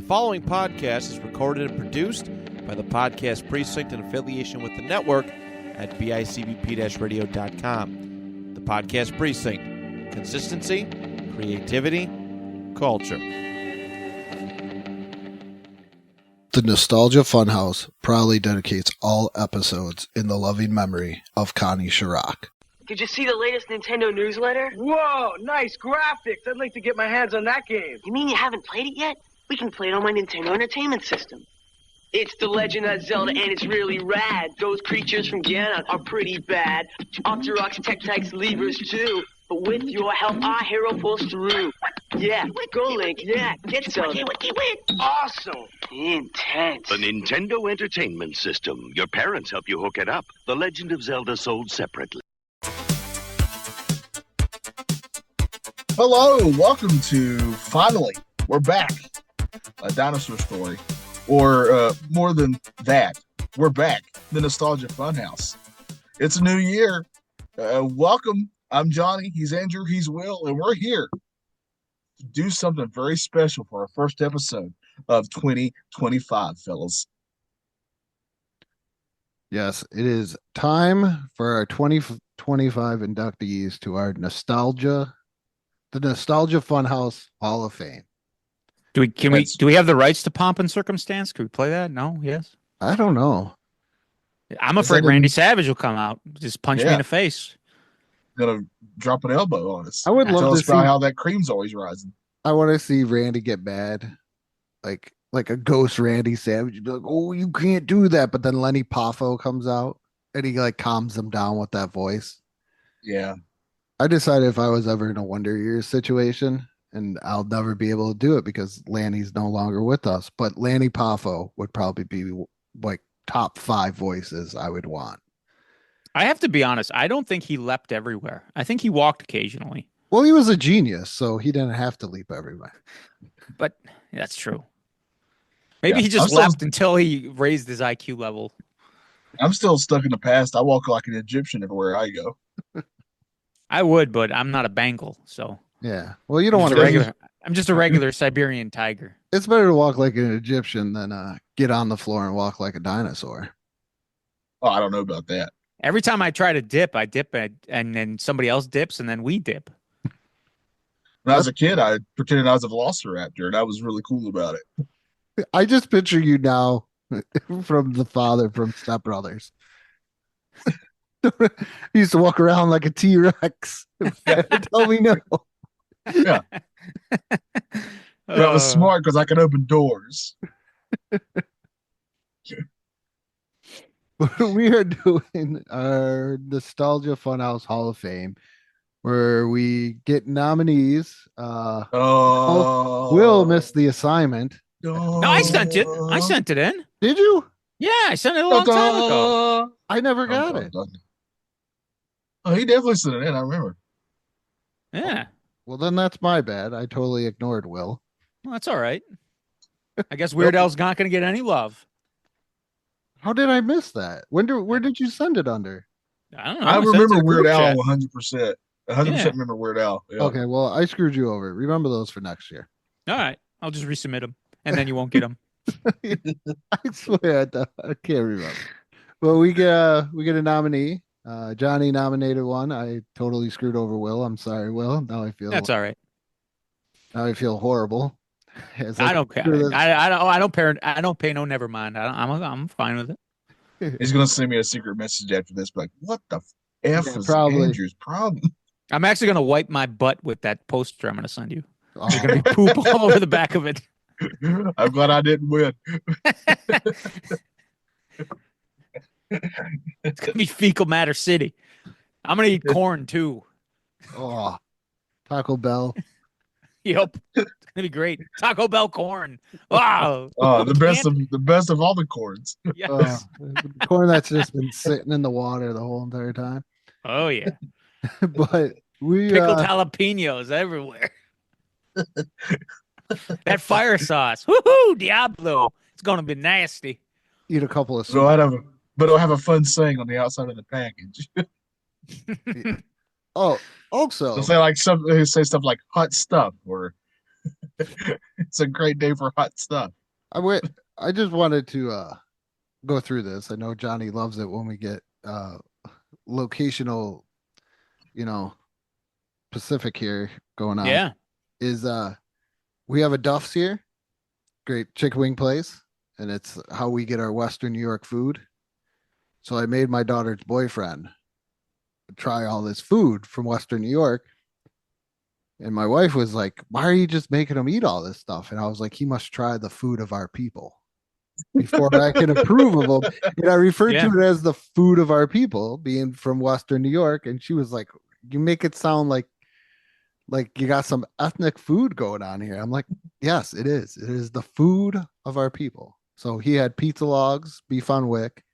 following podcast is recorded and produced by the Podcast Precinct in affiliation with the network at bicbp-radio.com. The Podcast Precinct. Consistency, creativity, culture. The Nostalgia Funhouse proudly dedicates all episodes in the loving memory of Connie Chirac. Did you see the latest Nintendo newsletter? Whoa, nice graphics. I'd like to get my hands on that game. You mean you haven't played it yet? We can play it on my Nintendo Entertainment System. It's The Legend of Zelda, and it's really rad. Those creatures from Ganon are pretty bad. Octoroks, Tektites, Levers, too. But with your help, our hero pulls through. Yeah, go Link. Yeah, get Zelda. Awesome. Intense. The Nintendo Entertainment System. Your parents help you hook it up. The Legend of Zelda sold separately. Hello, welcome to Finally, We're Back, a dinosaur story. Or more than that, we're back, the Nostalgia Funhouse. It's a new year. Welcome. I'm Johnny, he's Andrew, he's Will, and we're here to do something very special for our first episode of 2025, fellas. Yes, it is time for our 2025 inductees to our the Nostalgia Funhouse Hall of Fame. Do we have the rights to Pomp and Circumstance? Can we play that? No? Yes? I don't know. I'm afraid Randy Savage will come out. Just punch me in the face. Gonna drop an elbow on us. I would love Tell to us about see how that cream's always rising. I want to see Randy get mad. Like a ghost Randy Savage. You'd be like, oh, you can't do that. But then Lenny Poffo comes out and he like calms them down with that voice. Yeah. I decided if I was ever in a Wonder Years situation, and I'll never be able to do it because Lanny's no longer with us, but Lanny Poffo would probably be like top 5 voices I would want. I have to be honest. I don't think he leapt everywhere. I think he walked occasionally. Well, he was a genius, so he didn't have to leap everywhere. But that's true. Maybe he just leapt until he raised his IQ level. I'm still stuck in the past. I walk like an Egyptian everywhere I go. I would, but I'm not a Bengal, so. Yeah. Well, you don't want to. I'm just a regular Siberian tiger. It's better to walk like an Egyptian than get on the floor and walk like a dinosaur. Oh, I don't know about that. Every time I try to dip, I dip and then somebody else dips and then we dip. When I was a kid, I pretended I was a velociraptor, and I was really cool about it. I just picture you now from the father from Step Brothers. He used to walk around like a T-Rex. Tell me no. Yeah. That was smart because I could open doors. We are doing our Nostalgia Funhouse Hall of Fame, where we get nominees. Will miss the assignment. No, I sent it. I sent it in. Did you? Yeah, I sent it a long time ago. I never got it. Oh, he definitely sent it in. I remember. Yeah. Well, then that's my bad. I totally ignored Will. Well, that's all right. I guess Weird Al's not going to get any love. How did I miss that? Where did you send it under? I don't know. I remember Weird Al 100%. 100% remember Weird Al. Yeah. Okay, well, I screwed you over. Remember those for next year. All right. I'll just resubmit them, and then you won't get them. I swear I can't remember. Well, we get a nominee. Johnny nominated one. I totally screwed over Will. I'm sorry, Will. Now I feel that's all right. Now I feel horrible. I don't care. I don't pay no never mind. I'm fine with it. He's gonna send me a secret message after this, like, what the F is probably Andrew's problem? I'm actually gonna wipe my butt with that poster I'm gonna send you. There's gonna be poop all over the back of it. I'm glad I didn't win. It's gonna be Fecal Matter City. I'm gonna eat corn too. Oh, Taco Bell. Yep, it's gonna be great. Taco Bell corn. Wow. Oh, the best of all the corns. Yes. Corn that's just been sitting in the water the whole entire time. Oh yeah. But we pickled jalapenos everywhere. That fire sauce. Woohoo, Diablo. It's gonna be nasty. Eat a couple of but I'll have a fun saying on the outside of the package. Oh, also they'll say stuff like hot stuff or It's a great day for hot stuff. I just wanted to go through this. I know Johnny loves it when we get locational, you know, Pacific here going on. Yeah. Is we have a Duff's here, great chicken wing place, and it's how we get our Western New York food. So I made my daughter's boyfriend try all this food from Western New York. And my wife was like, "Why are you just making him eat all this stuff?" And I was like, "He must try the food of our people before I can approve of him." And I referred to it as the food of our people, being from Western New York. And she was like, "You make it sound like you got some ethnic food going on here." I'm like, "Yes, it is. It is the food of our people." So he had pizza logs, beef on wick,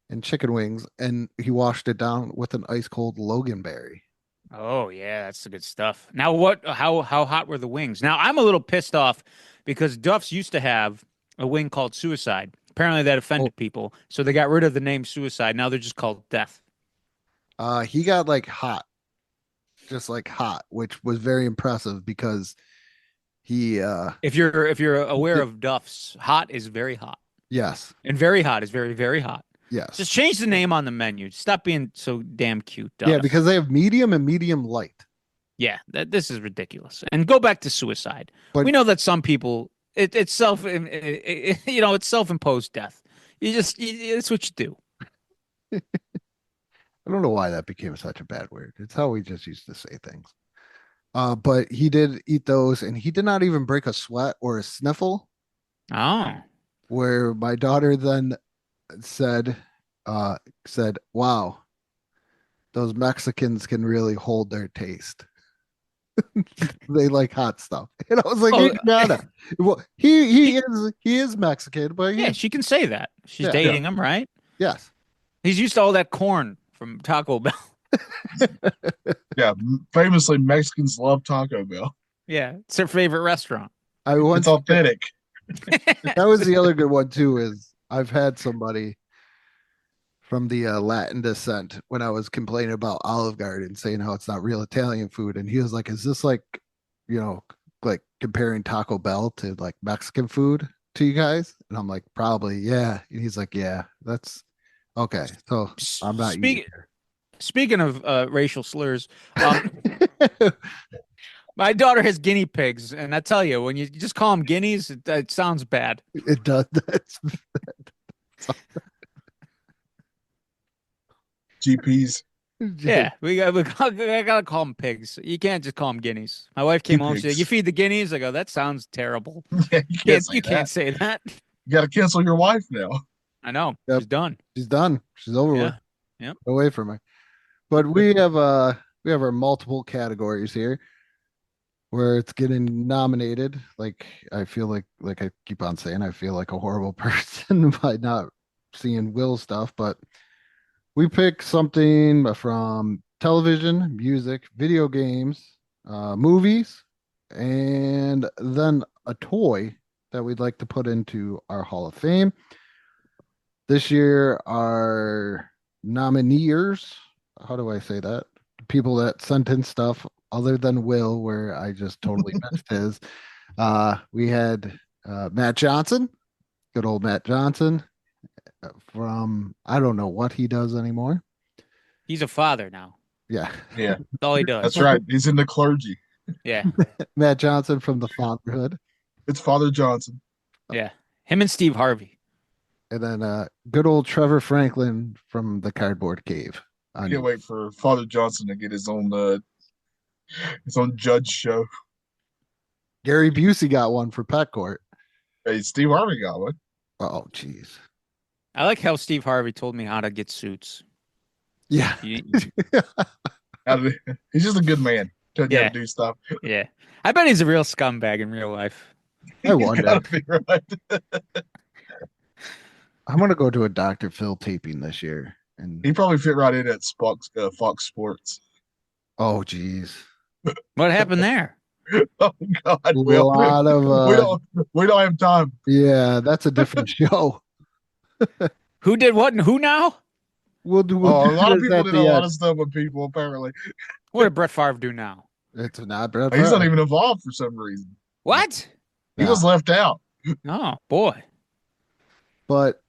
and chicken wings, and he washed it down with an ice cold Loganberry. Oh yeah, that's the good stuff. Now what how hot were the wings? Now I'm a little pissed off because Duff's used to have a wing called Suicide. Apparently that offended people. So they got rid of the name Suicide. Now they're just called Death. He got like hot. Just like hot, which was very impressive because he if you're aware of Duff's, hot is very hot. Yes. And very hot is very, very hot. Yes. Just change the name on the menu. Stop being so damn cute, Duff. Yeah, because they have medium and medium light. Yeah, this is ridiculous. And go back to Suicide. But we know that some people it's self-imposed death. It's what you do. I don't know why that became such a bad word. It's how we just used to say things. But he did eat those, and he did not even break a sweat or a sniffle. Oh. Where my daughter then said, "Wow, those Mexicans can really hold their taste. They like hot stuff." And I was like, well, he is Mexican, but yeah, she can say that. She's dating him, right? Yes. He's used to all that corn from Taco Bell. Yeah, famously Mexicans love Taco Bell. Yeah, it's their favorite restaurant. It's authentic. That was the other good one too. Is I've had somebody from the Latin descent when I was complaining about Olive Garden, saying how it's not real Italian food, and he was like, "Is this like, like comparing Taco Bell to like Mexican food to you guys?" And I'm like, "Probably, yeah." And he's like, "Yeah, that's okay." So I'm not Speaking of racial slurs, my daughter has guinea pigs, and I tell you, when you just call them guineas, it sounds bad. It does. GPs. Yeah, I gotta call them pigs. You can't just call them guineas. My wife came home. She said, "You feed the guineas?" I go, "That sounds terrible." Yeah, you can't say that. You got to cancel your wife now. I know. Yep. She's done. She's done. She's over with. Yep. Away from her. But we have our multiple categories here where it's getting nominated. Like I feel like I keep on saying, I feel like a horrible person by not seeing Will's stuff, but we pick something from television, music, video games, movies, and then a toy that we'd like to put into our Hall of Fame. This year, our nominees, how do I say that? People that sent in stuff other than Will, where I just totally missed his. We had Matt Johnson, good old Matt Johnson, from I don't know what he does anymore. He's a father now. Yeah. Yeah. That's all he does. That's right. He's in the clergy. Yeah. Matt Johnson from the Fatherhood. It's Father Johnson. Yeah. Him and Steve Harvey. And then good old Trevor Franklin from the Cardboard Cave. I can't wait for Father Johnson to get his own judge show. Gary Busey got one for Pet Court. Hey, Steve Harvey got one. Oh, jeez. I like how Steve Harvey told me how to get suits. Yeah. He's just a good man. Telling you how to do stuff. Yeah. I bet he's a real scumbag in real life. I wonder. Right. I'm going to go to a Dr. Phil taping this year. And he probably fit right in at Fox Sports. Oh, jeez. What happened there? Oh God, a lot of we don't have time. Yeah, that's a different show. Who did what and who now? We'll do. A lot of people did a lot of stuff with people. Apparently, what did Brett Favre do now? It's not Brett. He's not even involved for some reason. What? He was left out. Oh boy. But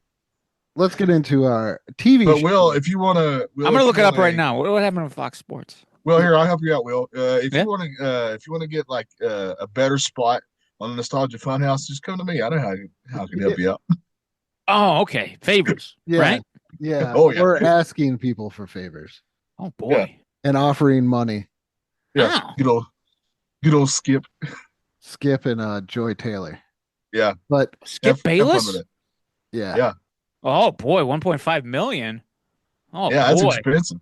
let's get into our TV But show. Will, if you want to, I'm gonna look it up right now. What happened with Fox Sports? Well, here I'll help you out, Will. If Yeah. you want to get like a better spot on the Nostalgia Funhouse, just come to me. I know how I can help you out. Oh, okay. Favors. Yeah. Right? Yeah. Oh, yeah. We're asking people for favors Oh boy. and offering money. Yeah, Ow. good old Skip. Skip and Joy Taylor. Yeah. But Skip Have fun Bayless? with it. yeah. Yeah. Oh boy, 1.5 million. Oh Yeah, that's boy. expensive.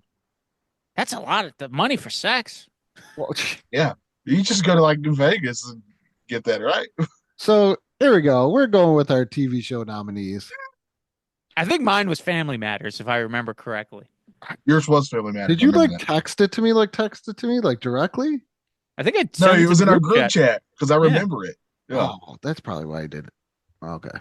That's a lot of money for sex. Well, You just go to like New Vegas and get that right. so here we go. We're going with our TV show nominees. I think mine was Family Matters, if I remember correctly. Yours was Family Matters. Did you I remember like that. text it to me like directly? I think I No, sent it was to in our group group chat because I remember it. Yeah. Oh, that's probably why I did it. Okay.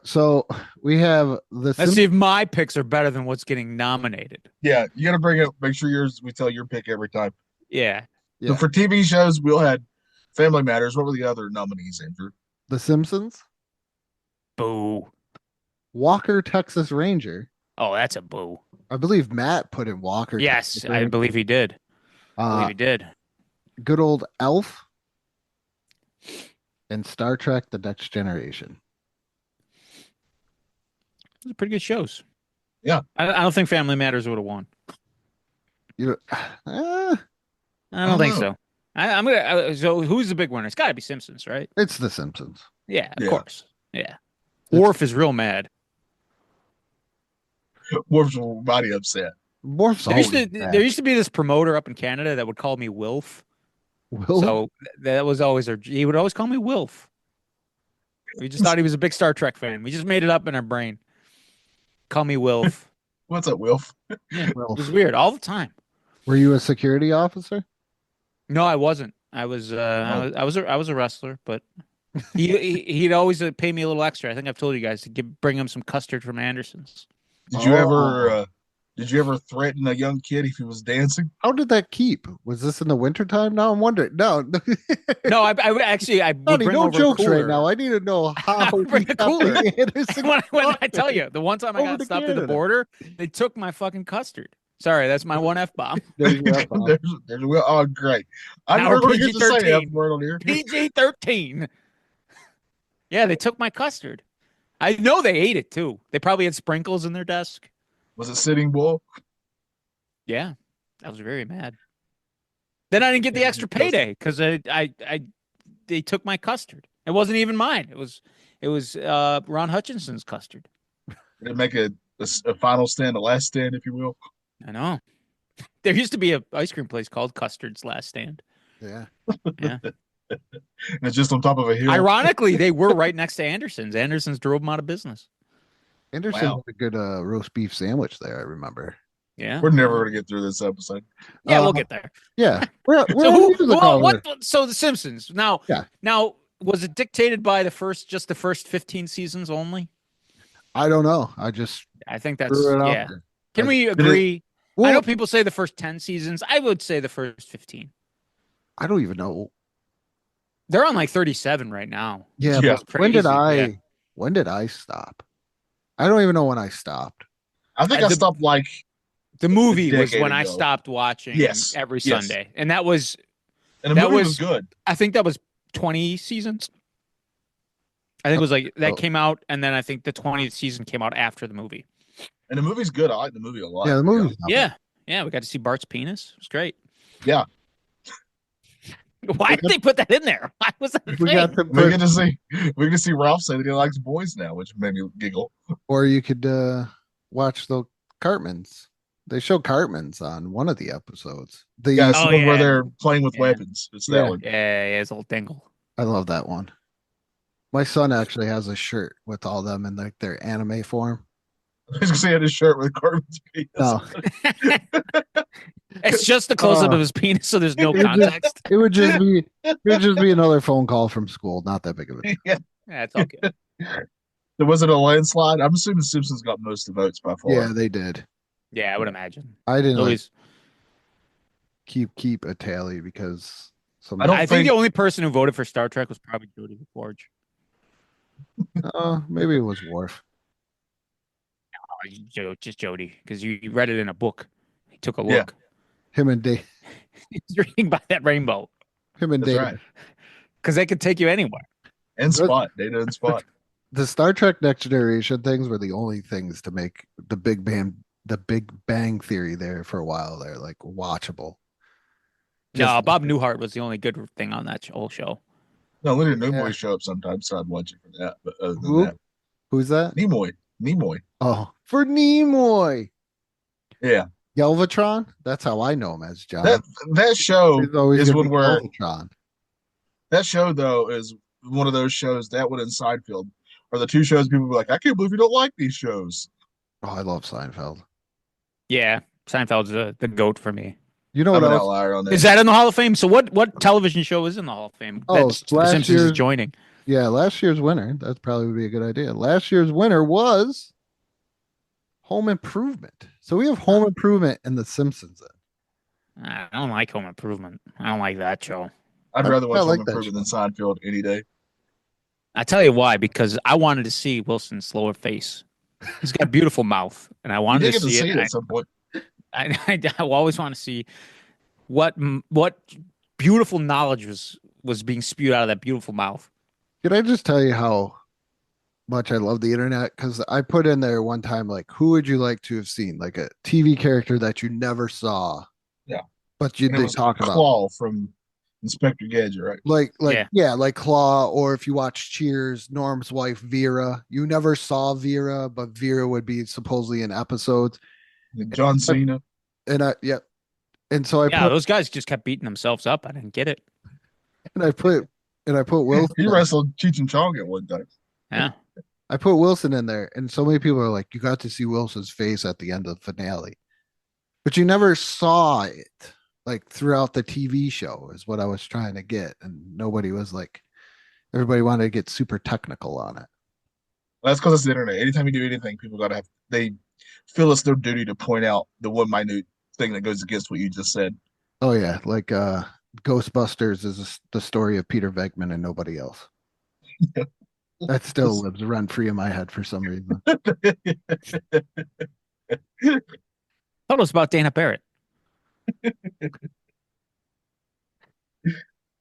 So we have the Let's see if my picks are better than what's getting nominated. Yeah, you got to bring it. Make sure yours. We tell your pick every time. Yeah. Yeah. So for TV shows, Will had Family Matters. What were the other nominees, Andrew? The Simpsons, Boo. Walker Texas Ranger. Oh, that's a boo. I believe Matt put in Walker. Yes, Texas I Ranger. believe he did. I believe he did. Good old Elf and Star Trek: The Next Generation. Those are pretty good shows. Yeah. I don't think Family Matters would have won. You I don't don't think know. so. I'm gonna. So who's the big winner? It's got to be Simpsons, right? it's The Simpsons. Yeah, of Yeah. course. Yeah. Worf is real mad. Worf's body upset. Worf's There used, always to, bad. there used to be this promoter up in Canada that would call me Wilf. Will- So that was always he would always call me Wilf. We just thought he was a big Star Trek fan. We just made it up in our brain. Call me Wilf. What's up, Wilf? Yeah, Wilf. it was weird all the time. Were you a security officer? No, I wasn't. I was I was a wrestler, but he'd always pay me a little extra. I think I've told you guys to bring him some custard from Anderson's. Did you ever threaten a young kid if he was dancing? How did that keep? Was this in the wintertime? Now I'm wondering. No, No, I actually would Buddy, bring no over a jokes right cooler. now. I need to know how would bring we a got cooler. the Anderson when I tell you, the one time I Over got to stopped at the Canada. border, they took my fucking custard. Sorry, that's my one F bomb. There's your F-bomb. there's Will. Oh, great! I Now never we're really get to say PG-13. F word on here. PG-13. Yeah, they took my custard. I know they ate it too. They probably had sprinkles in their desk. Was it Sitting Bull? Yeah, I was very mad. Then I didn't get the extra payday because they took my custard. It wasn't even mine. It was Ron Hutchinson's custard. Did it make a final stand, a last stand, if you will? I know. There used to be a ice cream place called Custard's Last Stand. Yeah. Yeah. And it's just on top of a hill. Ironically, they were right next to Anderson's. Anderson's drove them out of business. Anderson Wow. had a good roast beef sandwich there, I remember. Yeah. We're never going to get through this episode. Yeah, we'll Uh, get there. Yeah. We're So on who, music well, all what? there. So the Simpsons. Now, Yeah. Now, was it dictated by the first 15 seasons only? I don't know. I just I think that's threw it out yeah. there. Can we it- agree? I Well, know people say the first 10 seasons. I would say the first 15. I don't even know. They're on like 37 right now. Yeah, Yeah. but when did Crazy, I yeah. when did I stop? I don't even know when I stopped. I think Uh, I the- stopped like The movie was decade when I ago. stopped watching Yes, every yes. Sunday. And that was and the That movie was- was good. I think that was 20 seasons. I think it was like that Oh. came out, and then I think the 20th season came out after the movie. And the movie's good. I like the movie a lot. Yeah, the movie's not Yeah. Yeah, we got to see Bart's penis. It was great. Yeah. Why did they put that in there? Why was that a bad. We thing? got to We put, get to see Ralph say that he likes boys now, which made me giggle. or you could watch the Cartmans. They show Cartmans on one of the episodes. The Yeah, it's the Oh, one where yeah. they're playing with Yeah. weapons. It's that Yeah. one. Yeah, his little dingle. I love that one. My son actually has a shirt with all them in like their anime form. He's gonna say his shirt with Cartman's penis. No, It's just the close up of his penis, so there's no It just- context. it would just be another phone call from school. Not that big of a deal. Yeah. Yeah, it's okay. There wasn't a landslide. I'm assuming Simpsons got most of the votes by far. Yeah, they did. Yeah, I would imagine. I didn't like Always. keep a tally because Some, I don't I think think- the only person who voted for Star Trek was probably Jodie LaForge. maybe it was Worf. Just Jodie, because you read it in a book. He took a Yeah. look. Him and Dave. He's reading by that rainbow Him and That's Dave. right. because they could take you anywhere. And Spot. Data and Spot. The Star Trek Next Generation things were the only things to make the Big Bang Theory there for a while. There, like watchable. No, Just- Bob Newhart was the only good thing on that whole show. No, Leonard Nimoy Yeah. show up sometimes, so I'd watch it for that. But other than Who? that, Who's that? Nimoy. Oh, for Nimoy. Yeah, Galvatron. That's how I know him as John. that show He's always is gonna one be where Galvatron. that show though is one of those shows. That one and Seinfeld are the two shows people be like, I can't believe you don't like these shows. Oh, I love Seinfeld. Yeah, Seinfeld's the goat for me. You know I'm what an else? outlier on that. Is that in the Hall of Fame? So what television show is in the Hall of Fame? Oh, That's The last Simpsons is year's- joining. Yeah, last year's winner. That probably would be a good idea. Last year's winner was Home Improvement. So we have Home Improvement and The Simpsons. I don't like Home Improvement. I don't like that show. I'd I- rather I watch like Home that Improvement than Seinfeld any day. I tell you why, because I wanted to see Wilson's lower face. He's got a beautiful mouth, and I You wanted did to get to see see it. it at some point. I always want to see what beautiful knowledge was being spewed out of that beautiful mouth. Can I just tell you how much I love the internet? Because I put in there one time, like, who would you like to have seen? Like a TV character that you never saw. Yeah. But you And it did was talk about. Claw from Inspector Gadget, right? Like Yeah. like Claw, or if you watch Cheers, Norm's wife Vera. You never saw Vera, but Vera would be supposedly in episodes. John Cena. And and so I Yeah, put those guys just kept beating themselves up. I didn't get it. and I put Wilson. He wrestled Cheech and Chong at one time. Yeah. I put Wilson in there, and so many people are like, you got to see Wilson's face at the end of the finale. But you never saw it like throughout the TV show, is what I was trying to get. And nobody was like, everybody wanted to get super technical on it. That's because it's the internet. Anytime you do anything, people they feel it's their duty to point out the one minute thing that goes against what you just said. Oh yeah, like Ghostbusters is the story of Peter Venkman and nobody else. That still lives rent free in my head for some reason. Told us about Dana Barrett.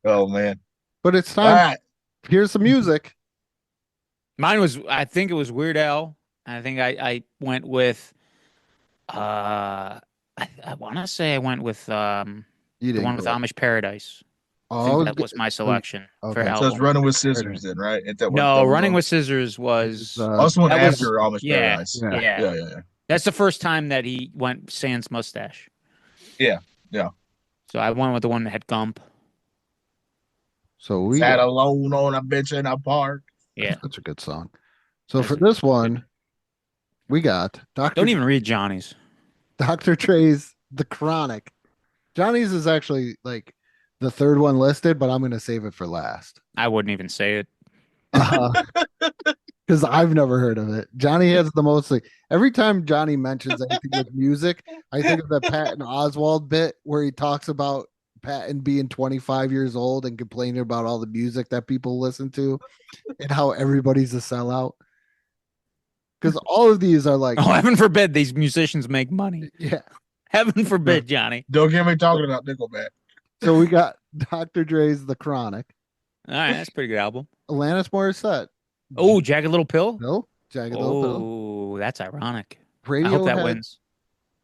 Oh man! But it's All time. right, Here's some music. Mine was, I think it was Weird Al. I think I went with, I want to say I went with You the didn't one with go- Amish Paradise. I Oh, think that was my selection for okay. album. so it's Running with Scissors then, right? Ain't that what No, that was Running on? with Scissors was Also one that was- after Amish yeah, Paradise. yeah. yeah. That's the first time that he went sans mustache. Yeah, yeah. So I went with the one that had Gump. So we Sat alone on a bench in a park. Yeah. That's a good song. So for this one, we got Don't even read Johnny's. Dr. Dre's The Chronic. Johnny's is actually like the third one listed, but I'm going to save it for last. I wouldn't even say it. Because I've never heard of it. Johnny has the most. Like, every time Johnny mentions anything with music, I think of the Patton Oswald bit where he talks about Patton being 25 years old and complaining about all the music that people listen to and how everybody's a sellout. Because all of these are like, Oh, heaven forbid these musicians make money. yeah. Heaven forbid, Johnny. Don't get me talking about Nickelback. So we got Dr. Dre's The Chronic, All right, that's a pretty good album. Alanis Morissette. Oh, Jagged Little Pill. No, Jagged Little Pill. Oh, that's ironic. I Radiohead, hope that wins.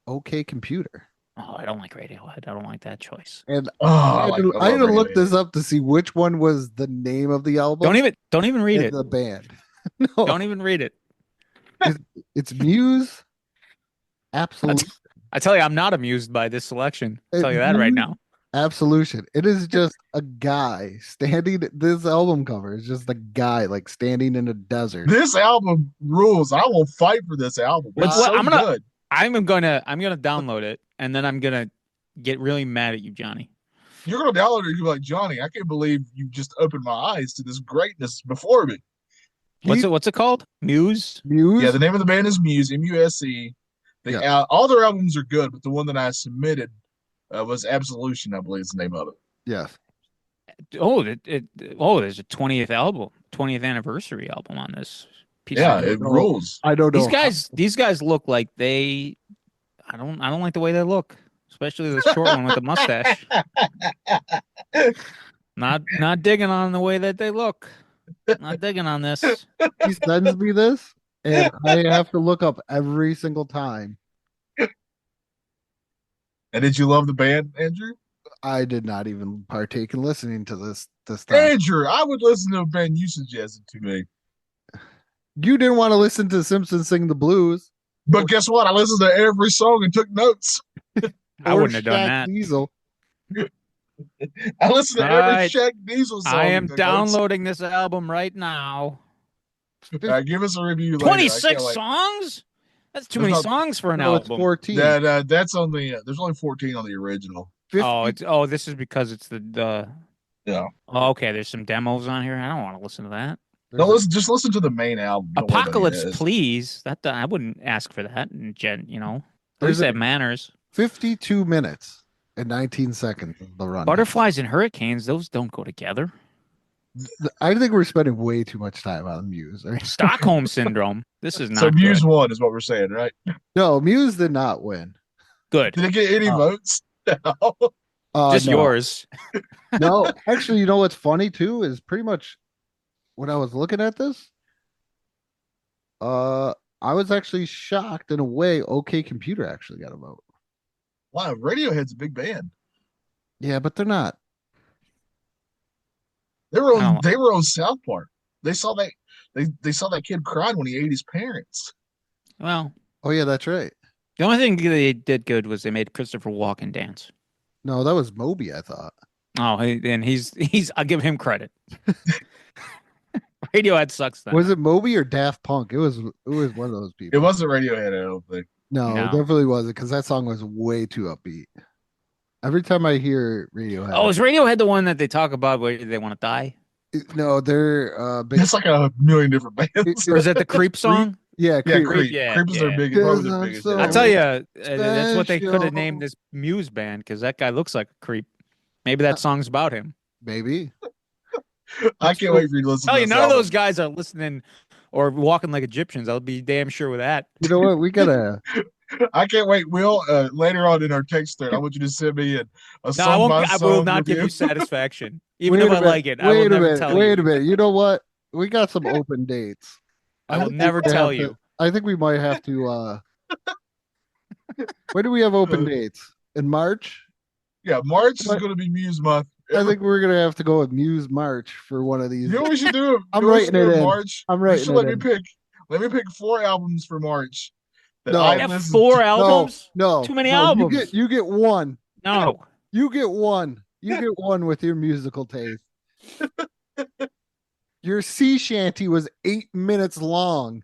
OK Computer. Oh, I don't like Radiohead. I don't like that choice. And Oh, I I had, to, love I had to look Radiohead. this up to see which one was the name of the album. Don't even read and it. the band. No, Don't even read it. it's Muse. Absolute I tell you, I'm not amused by this selection. I'll tell you that right now. Absolution. It is just a guy standing. This album cover is just a guy like standing in a desert. This album rules. I will fight for this album. It's What- so I'm gonna- good. I'm gonna download it and then I'm gonna get really mad at you, Johnny. You're gonna download it. You're like, Johnny, I can't believe you just opened my eyes to this greatness before me. What's it called? Muse? Muse. Yeah, the name of the band is Muse, M-U-S-E. All their albums are good, but the one that I submitted was Absolution, I believe is the name of it. Yes. there's a 20th album, 20th anniversary album on this piece. Yeah, of it know. rules. I don't know. these guys look like they. I don't like the way they look, especially the short one with the mustache. Not digging on the way that they look. Not digging on this. He sends me this, and I have to look up every single time. And did you love the band, Andrew? I did not even partake in listening to this time. Andrew, I would listen to a band you suggested to me. You didn't want to listen to Simpsons sing the blues. But guess what? I listened to every song and took notes. I or wouldn't have done Shaq that. Diesel. I listened to All every right. Shaq Diesel song. I and am took notes. downloading this album right now. All right, give us a review later. 26 songs? That's too There's many not- songs for an No, it's album. 14. That's on the. There's only 14 on the original. 50 This is because it's the. Yeah. Oh, okay, there's some demos on here. I don't want to listen to that. No, just listen to the main album. Don't worry about Apocalypse, it. Please. That I wouldn't ask for that. And Jen, at There's least they a- have manners. 52 minutes and 19 seconds of the run. Butterflies and hurricanes, those don't go together. I think we're spending way too much time on Muse. Right? Stockholm syndrome. This is not So Muse good. won is what we're saying, right? No, Muse did not win. Good. Did it get any votes? Just no. yours. No, actually, you know what's funny too is pretty much when I was looking at this, I was actually shocked in a way. OK Computer actually got a vote. Wow, Radiohead's a big band. Yeah, but they're not. They were on. Oh. They were on South Park. They saw that. They saw that kid crying when he ate his parents. Well, Oh yeah, that's right. the only thing they did good was they made Christopher Walken dance. No, that was Moby. I thought. Oh, and he's. I'll give him credit. Radiohead sucks. Then Was it Moby or Daft Punk? It was one of those people. It wasn't Radiohead, I don't think. No, No. it definitely wasn't because that song was way too upbeat. Every time I hear Radiohead, Oh, is Radiohead the one that they talk about where they want to die? no, they're big. It's like a million different bands. Or is that the Creep song? Yeah, Yeah, Creep. Creep. Yeah, Creep is their yeah. big. Probably Because their I'm biggest. so- I'll tell you, that's what they could Special. have named this Muse band because that guy looks like a creep. Maybe that song's about him. Maybe. I can't wait for you to listen. Tell to you, this none of album. those guys are listening or walking like Egyptians. I'll be damn sure with that. You know what? We gotta. I can't wait. Will later on in our text thread, I want you to send me a No, song I won't. by I will song not give review. you satisfaction, even Wait if a I minute, like it. I will Wait a never minute. tell Wait you. a minute. You know what? We got some open dates. I will think never we tell have to- you. I think we might have to. When do we have open dates? In March? Yeah, March is What? going to be Muse month. I think we're gonna have to go with Muse March for one of these. You know what we should do? I'm You know what we should writing do it in. March. I'm You writing should it let me in. pick. Let me pick 4 albums for March. That No. I You have listened 4 to. albums? No, Too many no, albums. You get one. No. You get one. You get one with your musical taste. Your sea shanty was 8 minutes long.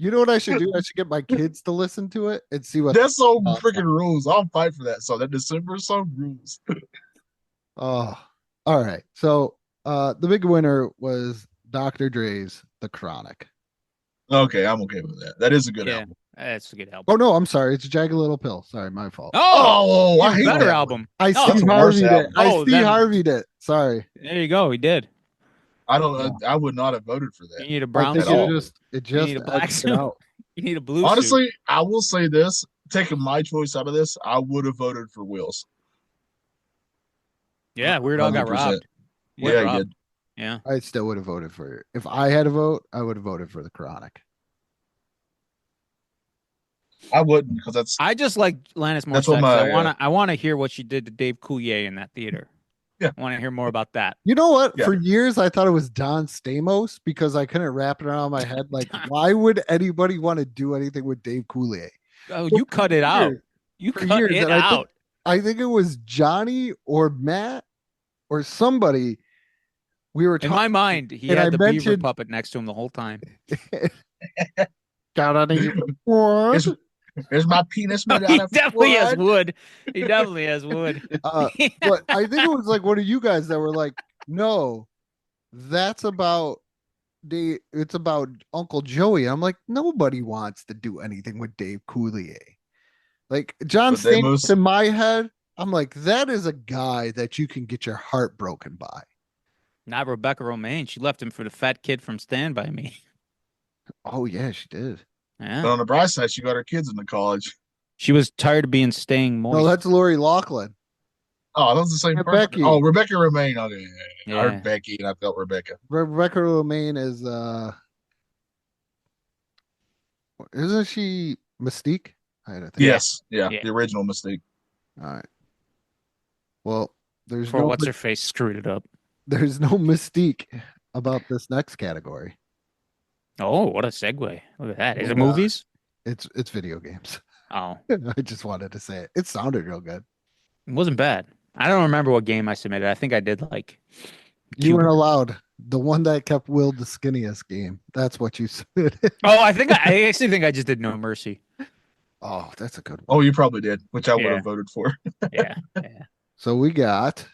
You know what I should do? I should get my kids to listen to it and see what. That song Uh, freaking rules. I'll fight for that song. That December song rules. Oh, all right. So, the big winner was Dr. Dre's "The Chronic." Okay, I'm okay with that. That is a good Yeah, album. that's a good album. Oh no, I'm sorry. It's Jagged Little Pill. Sorry, my fault. Oh, I hate better that album. I Oh, Steve that's the worst Harvey'd it. album. I Oh, Steve then- Harvey'd it. Sorry. There you go. He did. I don't. I would not have voted for You that. need a I brown think at all. suit. it just need a black edged it suit. out. You need a blue suit. Honestly, I will say this: taking my choice out of this, I would have voted for Will's. Yeah, Weird Al got 100%. robbed. He got Yeah, he robbed. did. Yeah. I still would have voted for it. If I had a vote, I would have voted for The Chronic. I wouldn't because that's I just like Lannis Morissette. That's what 'cause my, I want to hear what she did to Dave Coulier in that theater. Yeah. I want to hear more about that. You know what? Yeah. For years, I thought it was Don Stamos because I couldn't wrap it around my head. Like, why would anybody want to do anything with Dave Coulier? Oh, you cut it out. Years- You for cut years, it and I think- out. I think it was Johnny or Matt or somebody. We were In talking. my mind, he and had I the beaver mentioned- puppet next to him the whole time. Got any wood? Is my penis made He out of definitely has wood? wood. He definitely has wood. But I think it was like one of you guys that were like, "No, that's about it's about Uncle Joey." I'm like, nobody wants to do anything with Dave Coulier. Like John But they Stamos most- in my head, I'm like, that is a guy that you can get your heart broken by. Not Rebecca Romaine. She left him for the fat kid from Stand By Me. Oh yeah, she did. Yeah. But on the bright side, she got her kids into college. She was tired of being staying No, moist. that's Lori Loughlin. Oh, that was the same Yeah, person. Becky. Oh, Rebecca Romaine. Okay, I Yeah. heard Becky, and I felt Rebecca. Rebecca Romaine is isn't she Mystique? I had to think. Yes, yeah, Yeah. the original Mystique. All right. Well, there's Before no what's her face screwed it up. there's no mystique about this next category. Oh, what a segue. Look at that. Is it Yeah. movies? It's video games. Oh, I just wanted to say it. It sounded real good. it wasn't bad. I don't remember what game I submitted. I think I did like You weren't Cuba. allowed. The one that kept Will the skinniest game. That's what you submitted. Oh, I actually think I just did No Mercy. Oh, that's a good one. Oh, you probably did, which I would Yeah. have voted for. Yeah. Yeah. So we got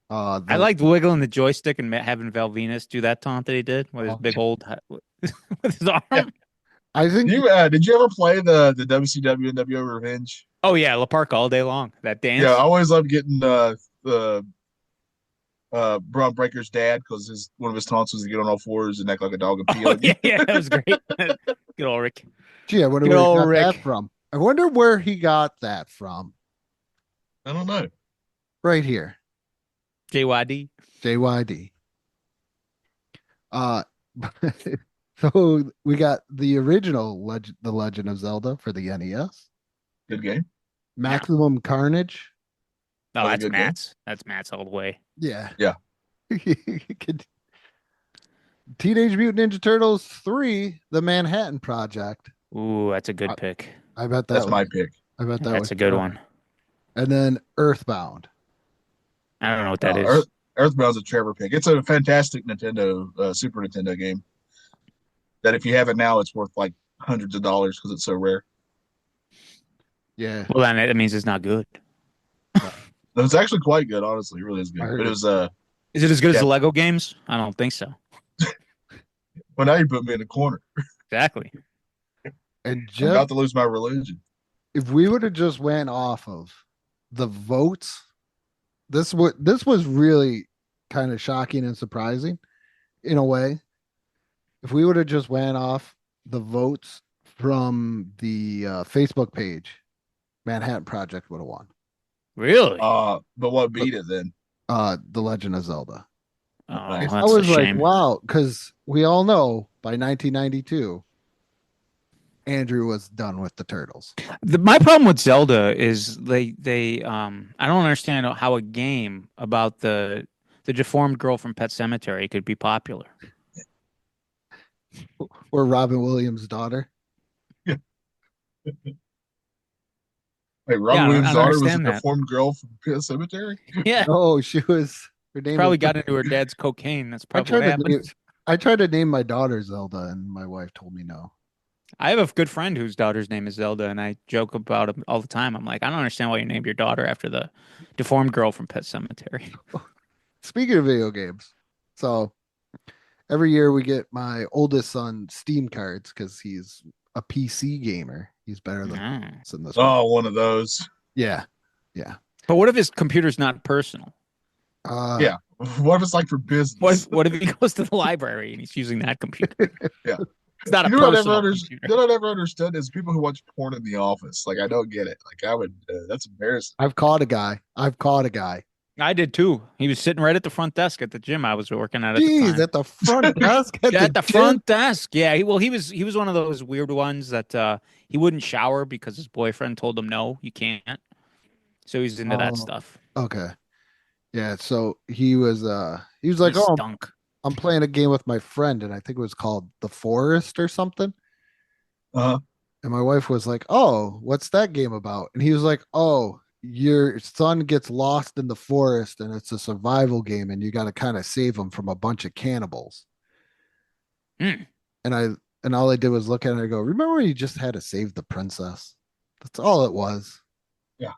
I liked wiggling the joystick and having Val Venus do that taunt that he did with his big old with his arm. Yeah. I think Did you ever play the WCW NWO Revenge? Oh yeah, La Park all day long. That dance. Yeah, I always loved getting the Braun Breaker's dad because one of his taunts was to get on all fours and act like a dog and pee Oh, on you. yeah, that was great. Good old Rick. gee, I wonder Good where he old got that Rick. from. I wonder where he got that from. I don't know. Right here. JYD. JYD. So we got the original The Legend of Zelda for the NES. Good game. Maximum Carnage. Oh, Very that's good game. Matt's. That's Matt's all the way. Yeah. Yeah. Teenage Mutant Ninja Turtles 3, The Manhattan Project. Ooh, that's a good pick. I bet That's that my was, pick. I bet that That's was a good fun. one. And then Earthbound. I don't know what that is. Earthbound's a Trevor pick. It's a fantastic Nintendo, Super Nintendo game. That if you have it now, it's worth like hundreds of dollars because it's so rare. Yeah. Well, then that means it's not good. But it's actually quite good, honestly. It really is good. I heard But it it. was Is it as good as Yeah. the Lego games? I don't think so. well, now you put me in the corner. Exactly. And I'm Jeff, about to lose my religion. if we would have just went off of the votes, this was really kind of shocking and surprising in a way. If we would have just went off the votes from the Facebook page, Manhattan Project would have won. Really? But what beat it then? The Legend of Zelda. Oh, I that's I a was like, shame. wow, because we all know by 1992, Andrew was done with the Turtles. My problem with Zelda is they I don't understand how a game about the deformed girl from Pet Cemetery could be popular. Or Robin Williams' daughter. Wait, Robin Yeah, I don't Williams' daughter was a understand that. deformed girl from Pet Cemetery? Yeah, Oh, she was. Her name probably was- got into her dad's cocaine. That's I probably what tried to happened. name, I tried to name my daughter Zelda, and my wife told me no. I have a good friend whose daughter's name is Zelda, and I joke about him all the time. I'm like, I don't understand why you named your daughter after the deformed girl from Pet Cemetery. Speaking of video games, so every year we get my oldest son Steam cards because he's a PC gamer. He's better than Ah. us in this one. Oh, one of those. Yeah. But what if his computer's not personal? Yeah. What if it's like for business? What if he goes to the library and he's using that computer? Yeah. It's not a You know what I personal never, computer. you know what I never understood is people who watch porn in the office. Like, I don't get it. Like, I would, that's embarrassing. I've caught a guy. I did too. He was sitting right at the front desk at the gym I was working at the Jeez, time. at the front desk. At the gym? front desk. Yeah, he was one of those weird ones that he wouldn't shower because his boyfriend told him no, you can't. So he's into that Oh. stuff. Okay. Yeah. So he was like, He oh, stunk. I'm playing a game with my friend, and I think it was called The Forest or something. Uh-huh. And my wife was like, "Oh, what's that game about?" And he was like, "Oh, your son gets lost in the forest, and it's a survival game, and you got to kind of save him from a bunch of cannibals." Hmm. And all I did was look at it and I go, "Remember when you just had to save the princess? That's all it was." Yeah.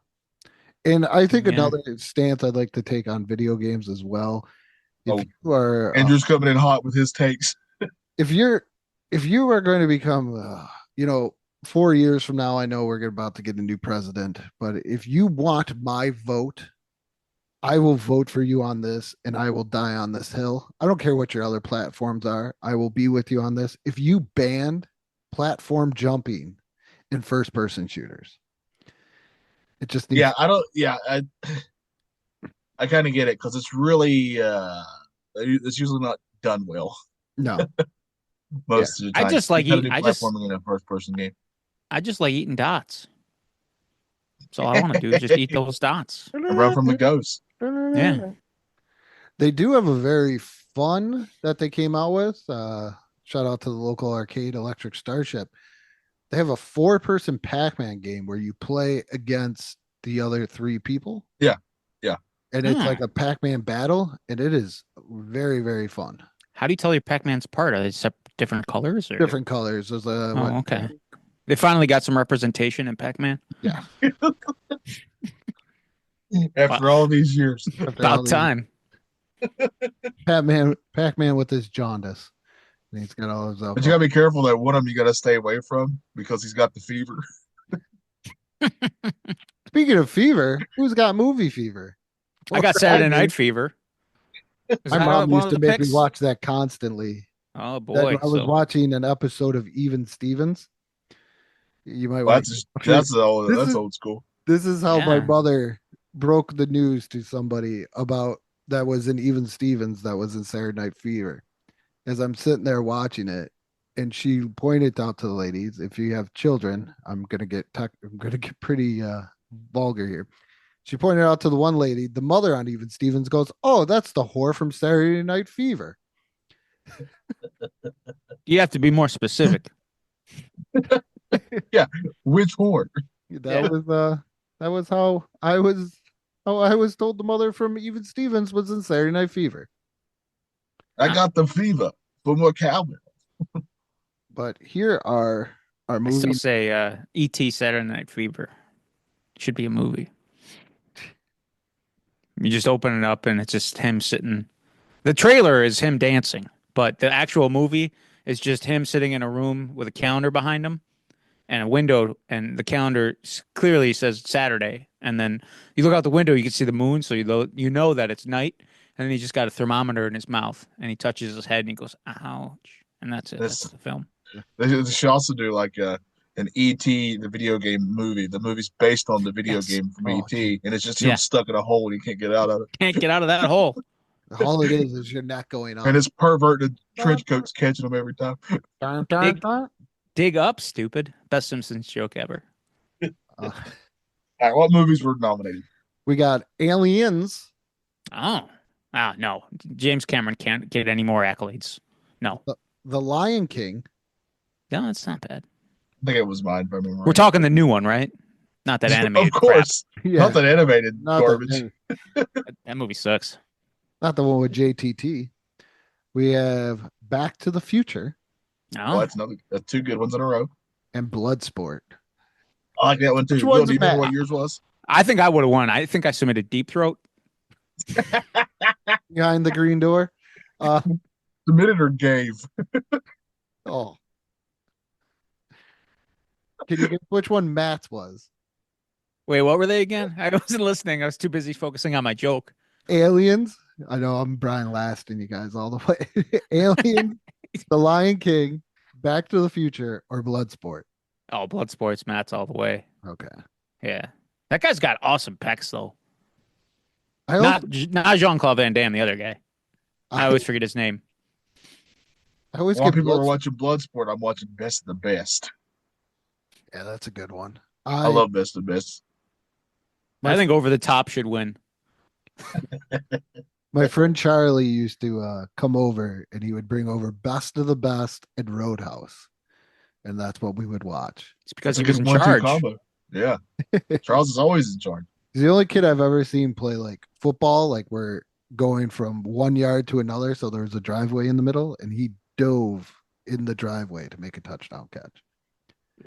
And I think Yeah. another stance I'd like to take on video games as well. If Oh, you are Andrew's coming in hot with his takes. if you are going to become 4 years from now, I know we're about to get a new president, but if you want my vote, I will vote for you on this and I will die on this hill. I don't care what your other platforms are. I will be with you on this. If you banned platform jumping in first person shooters, it just needs. Yeah, I don't. Yeah, I kind of get it because it's really it's usually not done well No. most of the time. I just like You gotta eat. do I just platforming in a first person game. I just like eating dots. So all I want to do is just eat those dots. And run from the ghosts. Yeah. They do have a very fun that they came out with. Shout out to the local arcade, Electric Starship. They have a 4-person Pac-Man game where you play against the other 3 people. Yeah. Yeah. And it's Hmm. like a Pac-Man battle, and it is very, very fun. How do you tell your Pac-Man's part? Are they different colors or Different colors. There's a Oh, okay. They finally got some representation in Pac-Man. yeah. After all these years. About time. Pac-Man with his jaundice. And he's got all his But you gotta be careful that one of them you gotta stay away from because he's got the fever. Speaking of fever, who's got movie fever? I got Saturday Night Fever. Is My that mom one used of to the make me picks? watch that constantly. Oh That- boy. I was So- watching an episode of Even Stevens. You might Well, want. that's old. This That's is- old school. This is how my Yeah. mother broke the news to somebody about that was in Even Stevens that was in Saturday Night Fever. As I'm sitting there watching it, and she pointed out to the ladies, if you have children, I'm gonna get pretty vulgar here. She pointed out to the one lady, the mother on Even Stevens goes, "Oh, that's the whore from Saturday Night Fever." You have to be more specific. Which horn? That was how I was told the mother from Even Stevens was in Saturday Night Fever. I got the fever from a cowbell. But here are our I still movies. say E.T. Saturday Night Fever should be a movie. You just open it up and it's just him sitting. The trailer is him dancing, but the actual movie is just him sitting in a room with a calendar behind him and a window, and the calendar clearly says Saturday. And then you look out the window, you can see the moon, so you know that it's night. And then he just got a thermometer in his mouth, and he touches his head, and he goes, "Ouch!" And that's it. That's the film. They should also do like an E.T. the video game movie. The movie's based on the video Yes. game from Oh, E.T. and it's just him Yeah. stuck in a hole and he can't get out of it. Can't get out of that hole. All it is your neck going on. And his perverted trench coat's catching him every time. Dun, dun, dun. Dig up, stupid. Best Simpsons joke ever. Uh, All right, what movies were nominated? we got Aliens, Oh, no. James Cameron can't get any more accolades. No, The Lion King, no, that's not bad. I think it was mine, if I remember right. We're talking the new one, right? Not that animated. Of course. yeah, Not that animated not garbage. Crap. That movie sucks. not the one with JTT. We have Back to the Future Well, No, that's 2 good ones in a row. and Bloodsport. I like that one too. Which You one's don't even know Matt? what yours was? I think I would have won. I think I submitted Deep Throat. Behind the Green Door. Submitted or gave? Oh. Can you guess which one Matt's was? Wait, what were they again? I wasn't listening. I was too busy focusing on my joke. Aliens. I know I'm Brian Laston, you guys, all the way. Aliens, The Lion King, Back to the Future, or Bloodsport. Oh, Bloodsport's Matt's all the way. Okay. Yeah, that guy's got awesome pecs though. I Not always, not Jean Claude Van Damme, the other guy. I always forget his name. I always While get people are Bloodsport. watching Bloodsport, I'm watching Best of the Best. Yeah, that's a good one. I love Best of the Best. I think Over the Top should win. my friend Charlie used to come over and he would bring over Best of the Best and Roadhouse. And that's what we would watch. It's because It's he a was in good 1-2 charge. combo. Yeah. Charles is always in charge. He's the only kid I've ever seen play like football, like we're going from 1 yard to another. So there was a driveway in the middle, and he dove in the driveway to make a touchdown catch.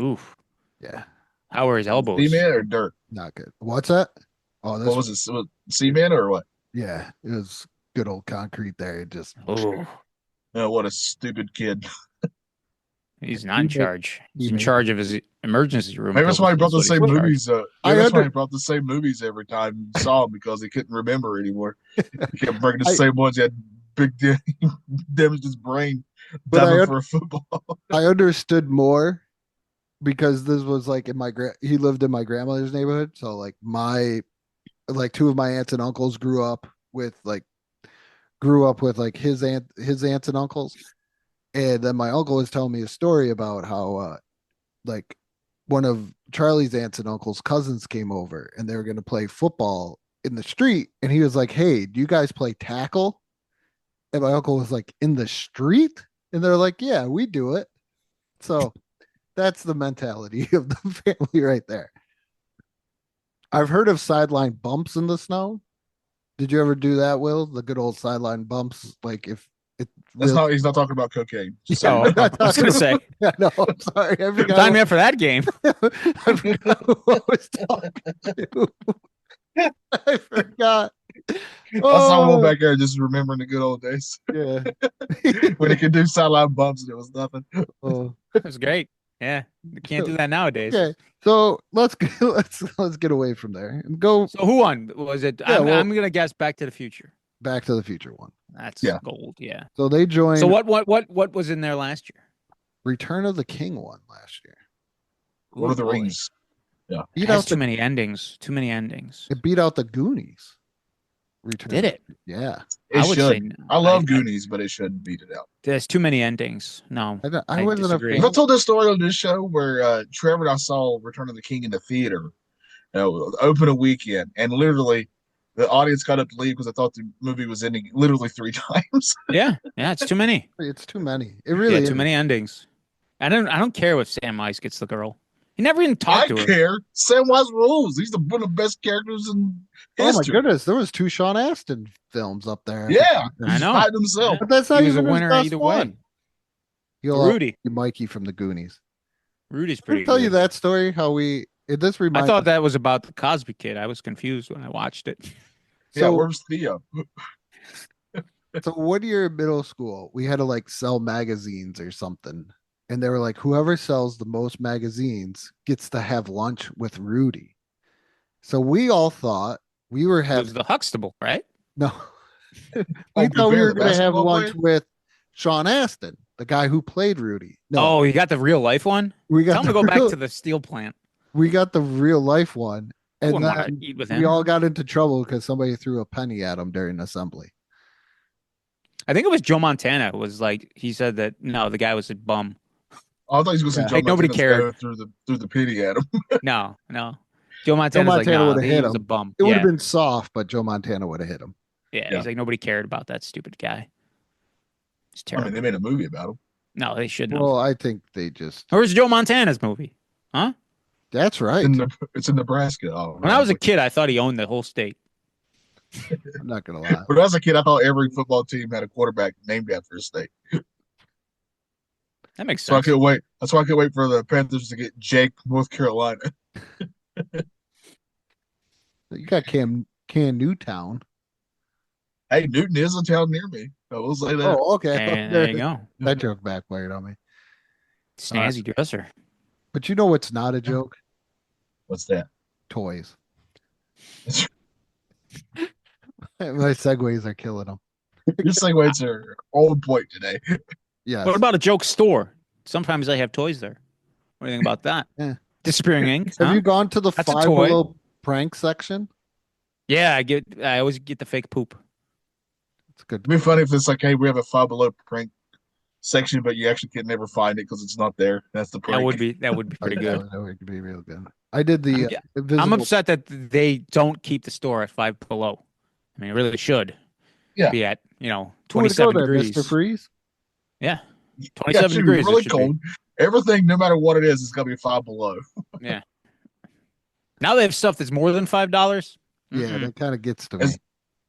Oof. Yeah, How were his elbows? Seaman or Dirt? not good. What's that? Oh, this What was it? Seaman or what? yeah, it was good old concrete there. It just Oh, Oh, what a stupid kid. He's not in He charge. He's he in made- charge of his emergency room. Maybe that's why he brought the That's what same he's in charge. movies. I Maybe that's why under- he brought the same movies every time you saw him because he couldn't remember anymore. He kept bringing the I- same ones. He had big damaged his brain But I diving un- for a football. I understood more because this was like in he lived in my grandmother's neighborhood, so like two of my aunts and uncles grew up with like his aunts and uncles, and then my uncle was telling me a story about how like one of Charlie's aunts and uncles' cousins came over and they were going to play football in the street, and he was like, "Hey, do you guys play tackle?" And my uncle was like, "In the street?" And they're like, "Yeah, we do it." So that's the mentality of the family right there. I've heard of sideline bumps in the snow. Did you ever do that, Will? The good old sideline bumps, like if it That's really- not. He's not talking about cocaine. Just Oh, saying. I was gonna say, Yeah, no, I'm sorry. I forgot. sign me up for that game. I forgot who I was talking to. I forgot. I saw Will Oh, back there just remembering the good old days yeah. when he could do sideline bumps and it was nothing. Oh. It was great. Yeah, you can't do that nowadays. Okay, so let's get away from there and go So who won? Was it? Yeah, I'm gonna guess Back to the Future. Back to the Future one. That's Yeah. gold. Yeah. So they joined So what was in there last year? Return of the King one last year. Lord of the Ooh, boy. Rings. It Beat has out too the, many endings. Too many endings. it beat out the Goonies. Return. Did it? Yeah. It I would should. say no. I love Goonies, but it shouldn't beat it out. There's too many endings. No. I I wasn't disagree. Have I told this story on this show where Trevor and I saw Return of the King in the theater, open a weekend, and literally the audience got up to leave because I thought the movie was ending literally 3 times. Yeah. Yeah. It's too many. It's too many. It really Yeah. is. Too many endings. I don't care if Sam Weiss gets the girl. He never even I talked to her. care. Samwise rules. He's one of the best characters in Oh my history. goodness, there was 2 Sean Astin films up there. Yeah, I he's know. fighting himself. But that's not He was a even his winner best either one. way. He'll Rudy. be Mikey from the Goonies. Rudy's Did I pretty. tell you good. that story? How this I reminds thought that was about the Cosby Kid. I was confused when I watched it. Yeah, So- where's Theo? So one year in middle school, we had to like sell magazines or something. And they were like, whoever sells the most magazines gets to have lunch with Rudy. So we all thought we were It was having the Huxtable, right? no. Oh, We Good thought we Bear, were the going to have basketball lunch player? with Sean Astin, the guy who played Rudy. No, Oh, you got the real life one? we got Tell him to the go back real- to the steel plant. we got the real life one. I And wouldn't want then to eat with we him. all got into trouble because somebody threw a penny at him during assembly. I think it was Joe Montana who was like, he said that, no, the guy was a bum. I thought he was going to Yeah. say Joe Like, nobody Montana's cared. going through the pity at him. No. Joe Montana's like, Montana no, would've he hit was a him. bum. It would yeah. have been soft, but Joe Montana would have hit him. Yeah, Yeah. he's like, nobody cared about that stupid guy. It's I terrible. mean, they made a movie about him. No, they shouldn't Well, have. I think they just Where's Joe Montana's movie? that's right. It's in Nebraska. Oh, When I was a kid, I thought he owned the whole state. I'm not gonna lie. When I was a kid, I thought every football team had a quarterback named after a state. That makes So I sense. could wait. That's why I could wait for the Panthers to get Jake, North Carolina. You got Cam Newtown. Hey, Newton is a town near me. I will say that. Oh, okay. And there you go. That joke backfired on me. Snazzy dresser. But you know what's not a joke? What's that? Toys. My segues are killing them. Your segues are on point today. Yes. What about a joke store? Sometimes they have toys there. What do you think about that? Yeah. Disappearing ink. Have huh? you gone to the That's a Five toy. Below prank section? Yeah, I always get the fake poop. It's good. It'd be funny if it's like, hey, we have a Five Below prank section, but you actually can never find it because it's not there. That's the prank. That would be pretty good. That would be real good. I did the I'm invisible. upset that they don't keep the store at Five Below. I mean, it really should. Yeah. Be at Who would go 27 there, degrees. Mr. Freeze? Yeah. Yeah, 27 it should be degrees. it really should be. cold. Everything, no matter what it is, it's gonna be Five Below. Now they have stuff that's more than $5. Yeah, Mhm. that kind of gets to me. As-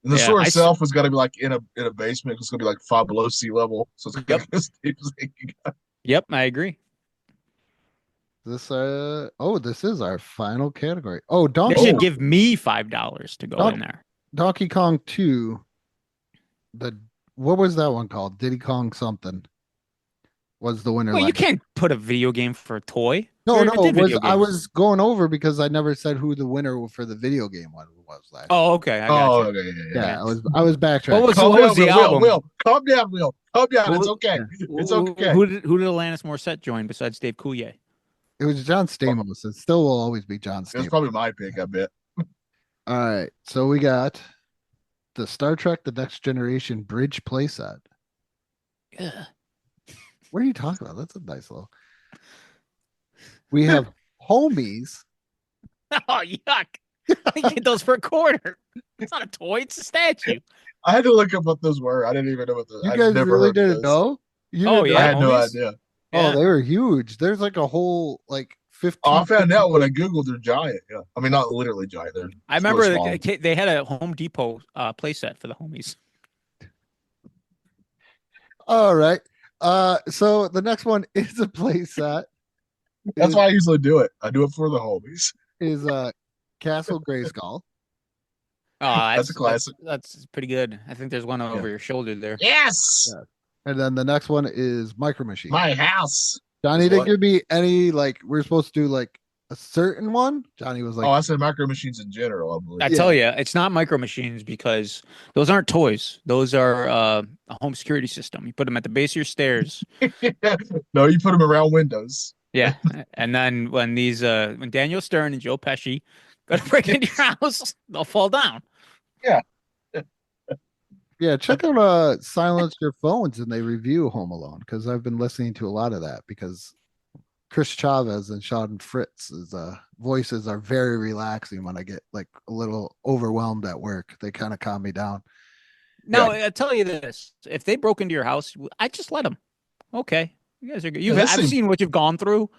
And the Yeah, store I s- itself is gonna be like in a basement. It's gonna be like Five Below sea level. So it's gonna be as deep as they can go. Yep, I agree. This this is our final category. Oh, They Donkey should give me $5 to go Oh. in there. Donkey Kong 2. What was that one called? Diddy Kong something. was the winner. Well, you last can't put a video game for a toy. No, We no, already did video I games. was going over because I never said who the winner for the video game one was last. Oh, okay. I got Oh, you. okay, yeah, I was backtracking. What was Calm what down, was the Will. album? Will, calm down, Will. Calm down. It's Who- okay. It's Who- okay. Who did Alanis Morissette join besides Dave Coulier? It was John Stamos. It still will always be John It was Stamos. probably my pick, I bet. All right, so we got the Star Trek: The Next Generation bridge playset. Yeah. What are you talking about? That's a nice little. We have homies. Oh, yuck! I get those for a quarter. It's not a toy; it's a statue. I had to look up what those were. I didn't even know what those. You I've guys never really heard of didn't those. know? You Oh, didn't yeah. I had no homies? idea. Oh, Yeah. they were huge. There's like a whole like 15. Oh, I found out when I googled they're giant. Yeah, I mean not literally giant. They're I still remember small. they had a Home Depot playset for the homies. All right. So the next one is a playset. That's why I usually do it. I do it for the homies. Is Castle Grayskull. Oh, That's a classic. That's pretty good. I think there's one over your shoulder there. Yes, Yeah. And then the next one is Micro Machine. my house. Johnny What? didn't give me any like we're supposed to do like a certain one. Johnny was like, Oh, I said micro machines in general. I believe. I tell you, it's not Micro Machines because those aren't toys. Those are a home security system. You put them at the base of your stairs. No, you put them around windows. Yeah, and then when when Daniel Stern and Joe Pesci go to break into your house, they'll fall down. yeah, check out Silence Your Phones and they review Home Alone because I've been listening to a lot of that because Chris Chavez and Sean Fritz's voices are very relaxing when I get like a little overwhelmed at work. They kind of calm me down. Now, I tell you this: if they broke into your house, I just let them. Okay, you guys are good. that I've seems- seen what you've gone through.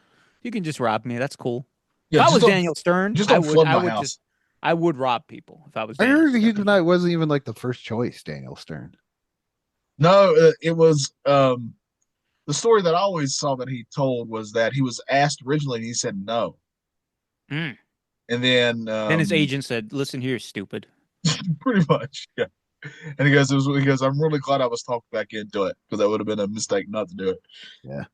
You can just rob me. That's cool. Yeah, if I just was don't- Daniel Stern, Just I don't would. flood I my would house. just. I would rob people if I was. I Daniel heard he Stern. wasn't even like the first choice, Daniel Stern. No, it was the story that I always saw that he told was that he was asked originally and he said no. Mm. And then Then his agent said, "Listen here, stupid." pretty much, yeah. And he goes, I'm really glad I was talked back into it because that would have been a mistake not to do it.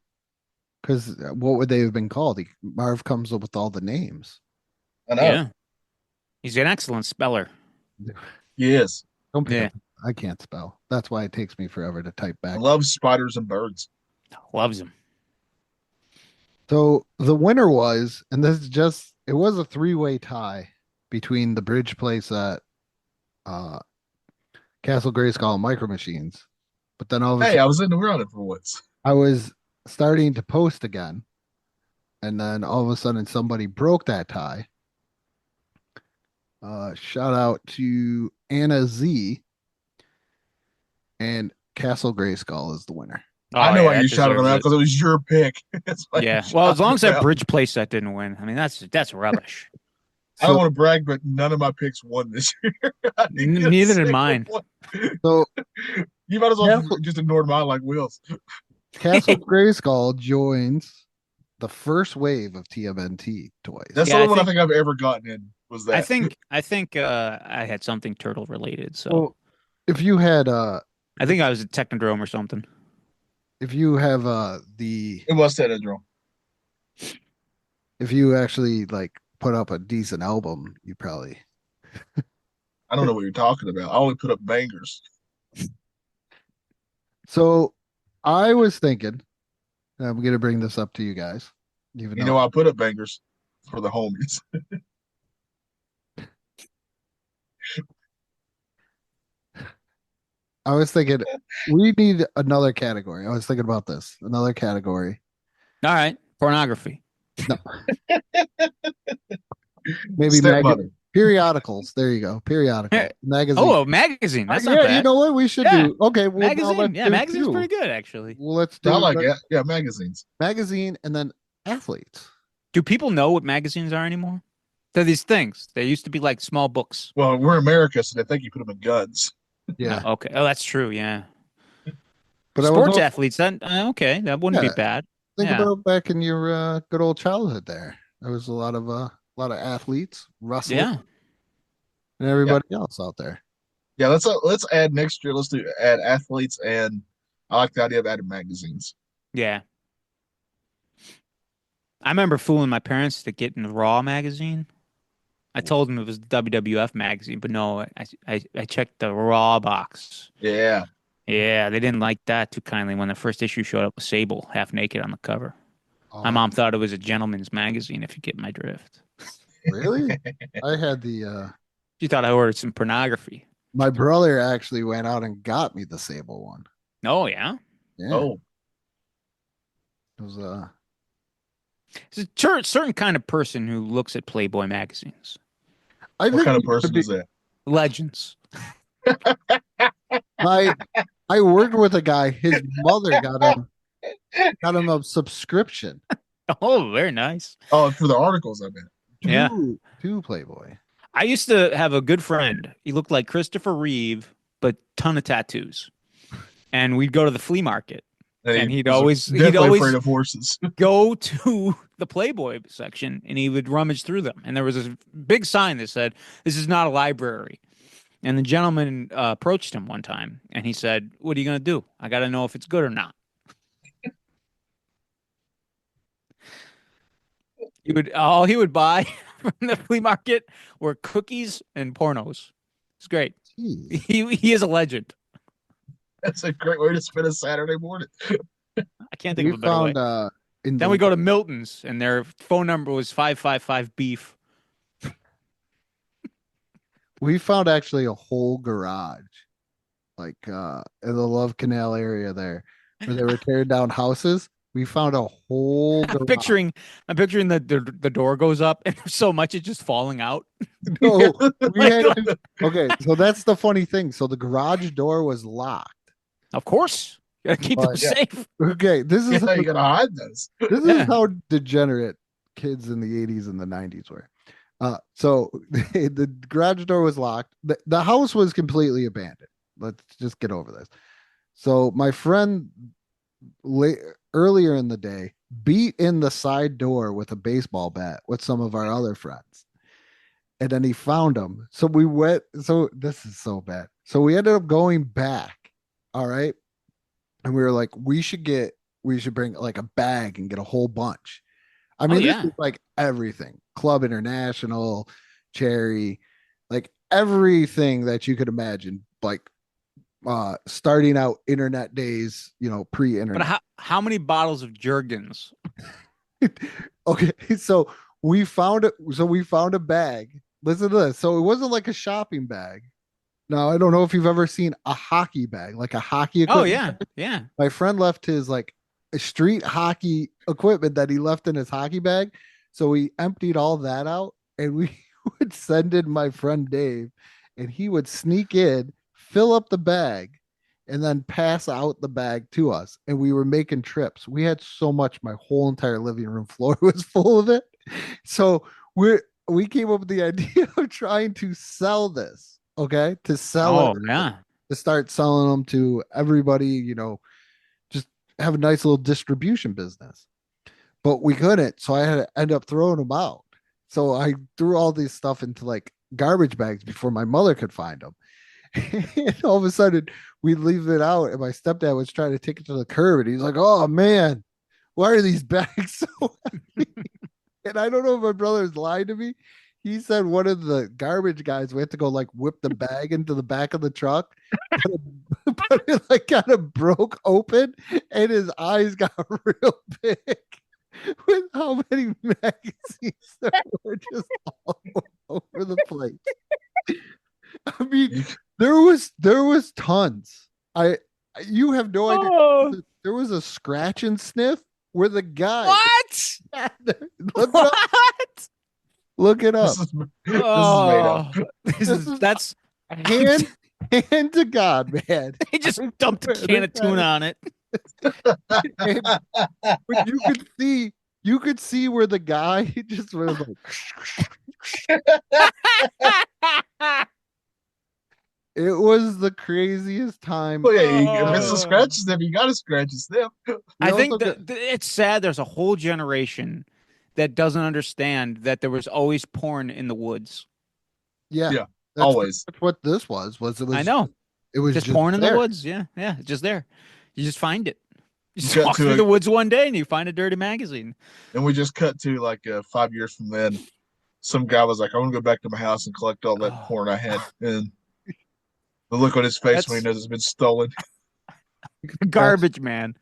Because what would they have been called? Marv comes up with all the names. I know. Yeah, he's an excellent speller. He is. Don't pick Yeah. up. I can't spell. That's why it takes me forever to type I back. love spiders and birds. Loves him. So the winner was, and this is just, it was a three-way tie between the bridge playset, Castle Grayskull, and Micro Machines. But then all of a Hey, sudden, I was in the running for once. I was starting to post again, and then all of a sudden somebody broke that tie. Shout out to Anna Z, and Castle Grayskull is the winner. I Oh, know yeah, why that you shouted him deserves out it. because it was your pick. That's why you Yeah. shouted Well, as long as him that out. bridge playset didn't win. I mean, that's rubbish. I don't So- want to brag, but none of my picks won this year. I didn't get a Neither did single mine. one. So You might as well Castle- just ignore mine like Will's. Castle Grayskull joins the first wave of TMNT toys. That's Yeah, the I only one I think- think I've ever gotten in was that. I think I had something turtle related. So Well, if you had I think I was a Technodrome or something. if you have the it was Technodrome. if you actually like put up a decent album, you probably I don't know what you're talking about. I only put up bangers. so I was thinking, and I'm gonna bring this up to you guys. Even You though know, I put up bangers for the homies. I was thinking we need another category. I was thinking about this. Another category. All right, pornography. Maybe Stepmother. periodicals. There you go. Periodical. Magazine. Oh, a magazine. That's not yeah, bad. you know what we should Yeah. do? Okay, well, now magazine. let's Yeah, do magazine's two. pretty good actually. Well, let's do I like ma- it. Yeah, magazines. magazine and then athletes. Do people know what magazines are anymore? They're these things. They used to be like small books. Well, we're America, so they think you put them in guns. Yeah, Okay. Oh, that's true. Yeah. but I was Sports also athletes. That okay. That wouldn't Yeah. be bad. think yeah. about back in your good old childhood. There was a lot of athletes, Russell, Yeah. and everybody else out there. Yeah, let's add next year. Let's add athletes, and I like the idea of adding magazines. Yeah. I remember fooling my parents to get in the Raw magazine. I told them it was the WWF magazine, but no, I checked the Raw box. Yeah. Yeah, they didn't like that too kindly when the first issue showed up with Sable half naked on the cover. My Oh, mom thought it was a gentleman's magazine, if you get my drift. really? I had the She thought I ordered some pornography. my brother actually went out and got me the Sable one. Oh, yeah? Yeah. Oh, It was It's a certain kind of person who looks at Playboy magazines. I what think kind of it could person be- is that? Legends. I worked with a guy, his mother got him a subscription Oh, very nice. Oh, for the articles, I bet. Yeah. to Playboy. I used to have a good friend. He looked like Christopher Reeve, but ton of tattoos. And we'd go to the flea market. And he'd was always definitely afraid of horses. go to the Playboy section and he would rummage through them. And there was this big sign that said, "This is not a library." And the gentleman approached him one time and he said, "What are you going to do? I got to know if it's good or not." All he would buy from the flea market were cookies and pornos. It's great. Jeez. He is a legend. That's a great way to spend a Saturday morning. I can't think We of a better way. found Then we go to Milton's and their phone number was 555 beef. we found actually a whole garage, like in the Love Canal area there, where they were tearing down houses. We found a whole I'm garage. picturing the door goes up and there's so much it's just falling out. No, we had to- okay, so that's the funny thing. So the garage door was locked. Of course. Gotta keep them Yeah. safe. Okay, this is Yeah, you gotta hide those. this Yeah. is how degenerate kids in the 80s and the 90s were. So the garage door was locked. The house was completely abandoned. Let's just get over this. So my friend earlier in the day beat in the side door with a baseball bat with some of our other friends. And then he found them. So we went, so this is so bad. So we ended up going back. All right. And we were like, we should bring like a bag and get a whole bunch. I mean, yeah. this is like everything. Club International, Cherry, like everything that you could imagine, like starting out internet days, pre-internet. But how many bottles of Jergens? Okay, so we found it. So we found a bag. Listen to this. So it wasn't like a shopping bag. Now I don't know if you've ever seen a hockey bag, like a hockey Oh equipment. yeah. bag. Yeah. My friend left his like street hockey equipment that he left in his hockey bag. So we emptied all that out and we would send in my friend Dave and he would sneak in, fill up the bag, and then pass out the bag to us. And we were making trips. We had so much, my whole entire living room floor was full of it. So we came up with the idea of trying to sell this. Okay. To sell Oh it. yeah. To start selling them to everybody, just have a nice little distribution business. But we couldn't. So I had to end up throwing them out. So I threw all this stuff into like garbage bags before my mother could find them. And all of a sudden we leave it out. And my stepdad was trying to take it to the curb. And he's like, "Oh man, why are these bags so heavy?" And I don't know if my brother's lying to me. He said one of the garbage guys went to go like whip the bag into the back of the truck, but it like kind of broke open and his eyes got real big with how many magazines there were just all over the place. I mean, there was tons. You have no idea. Oh, There was a scratch and sniff where the guy what? look it up. What? Look it up. This is made Oh, up. that's Hand to God, man. he just dumped a can of tuna on it. But you could see where the guy just was like it was the craziest time. Well, yeah, if it's Oh. a scratch sniff, you gotta scratch a sniff. I We think also that it's sad. There's a whole generation that doesn't understand that there was always porn in the woods. Yeah. Yeah, That's always. That's what this was. It was I know, it was just porn in there. the woods. Yeah, yeah, it's just there. You just find it. You just got walk to through a- the woods one day and you find a dirty magazine. And we just cut to like 5 years from then. Some guy was like, I want to go back to my house and collect all that Oh. porn I had. And the look on his face when he That's- knows it's been stolen. Garbage man.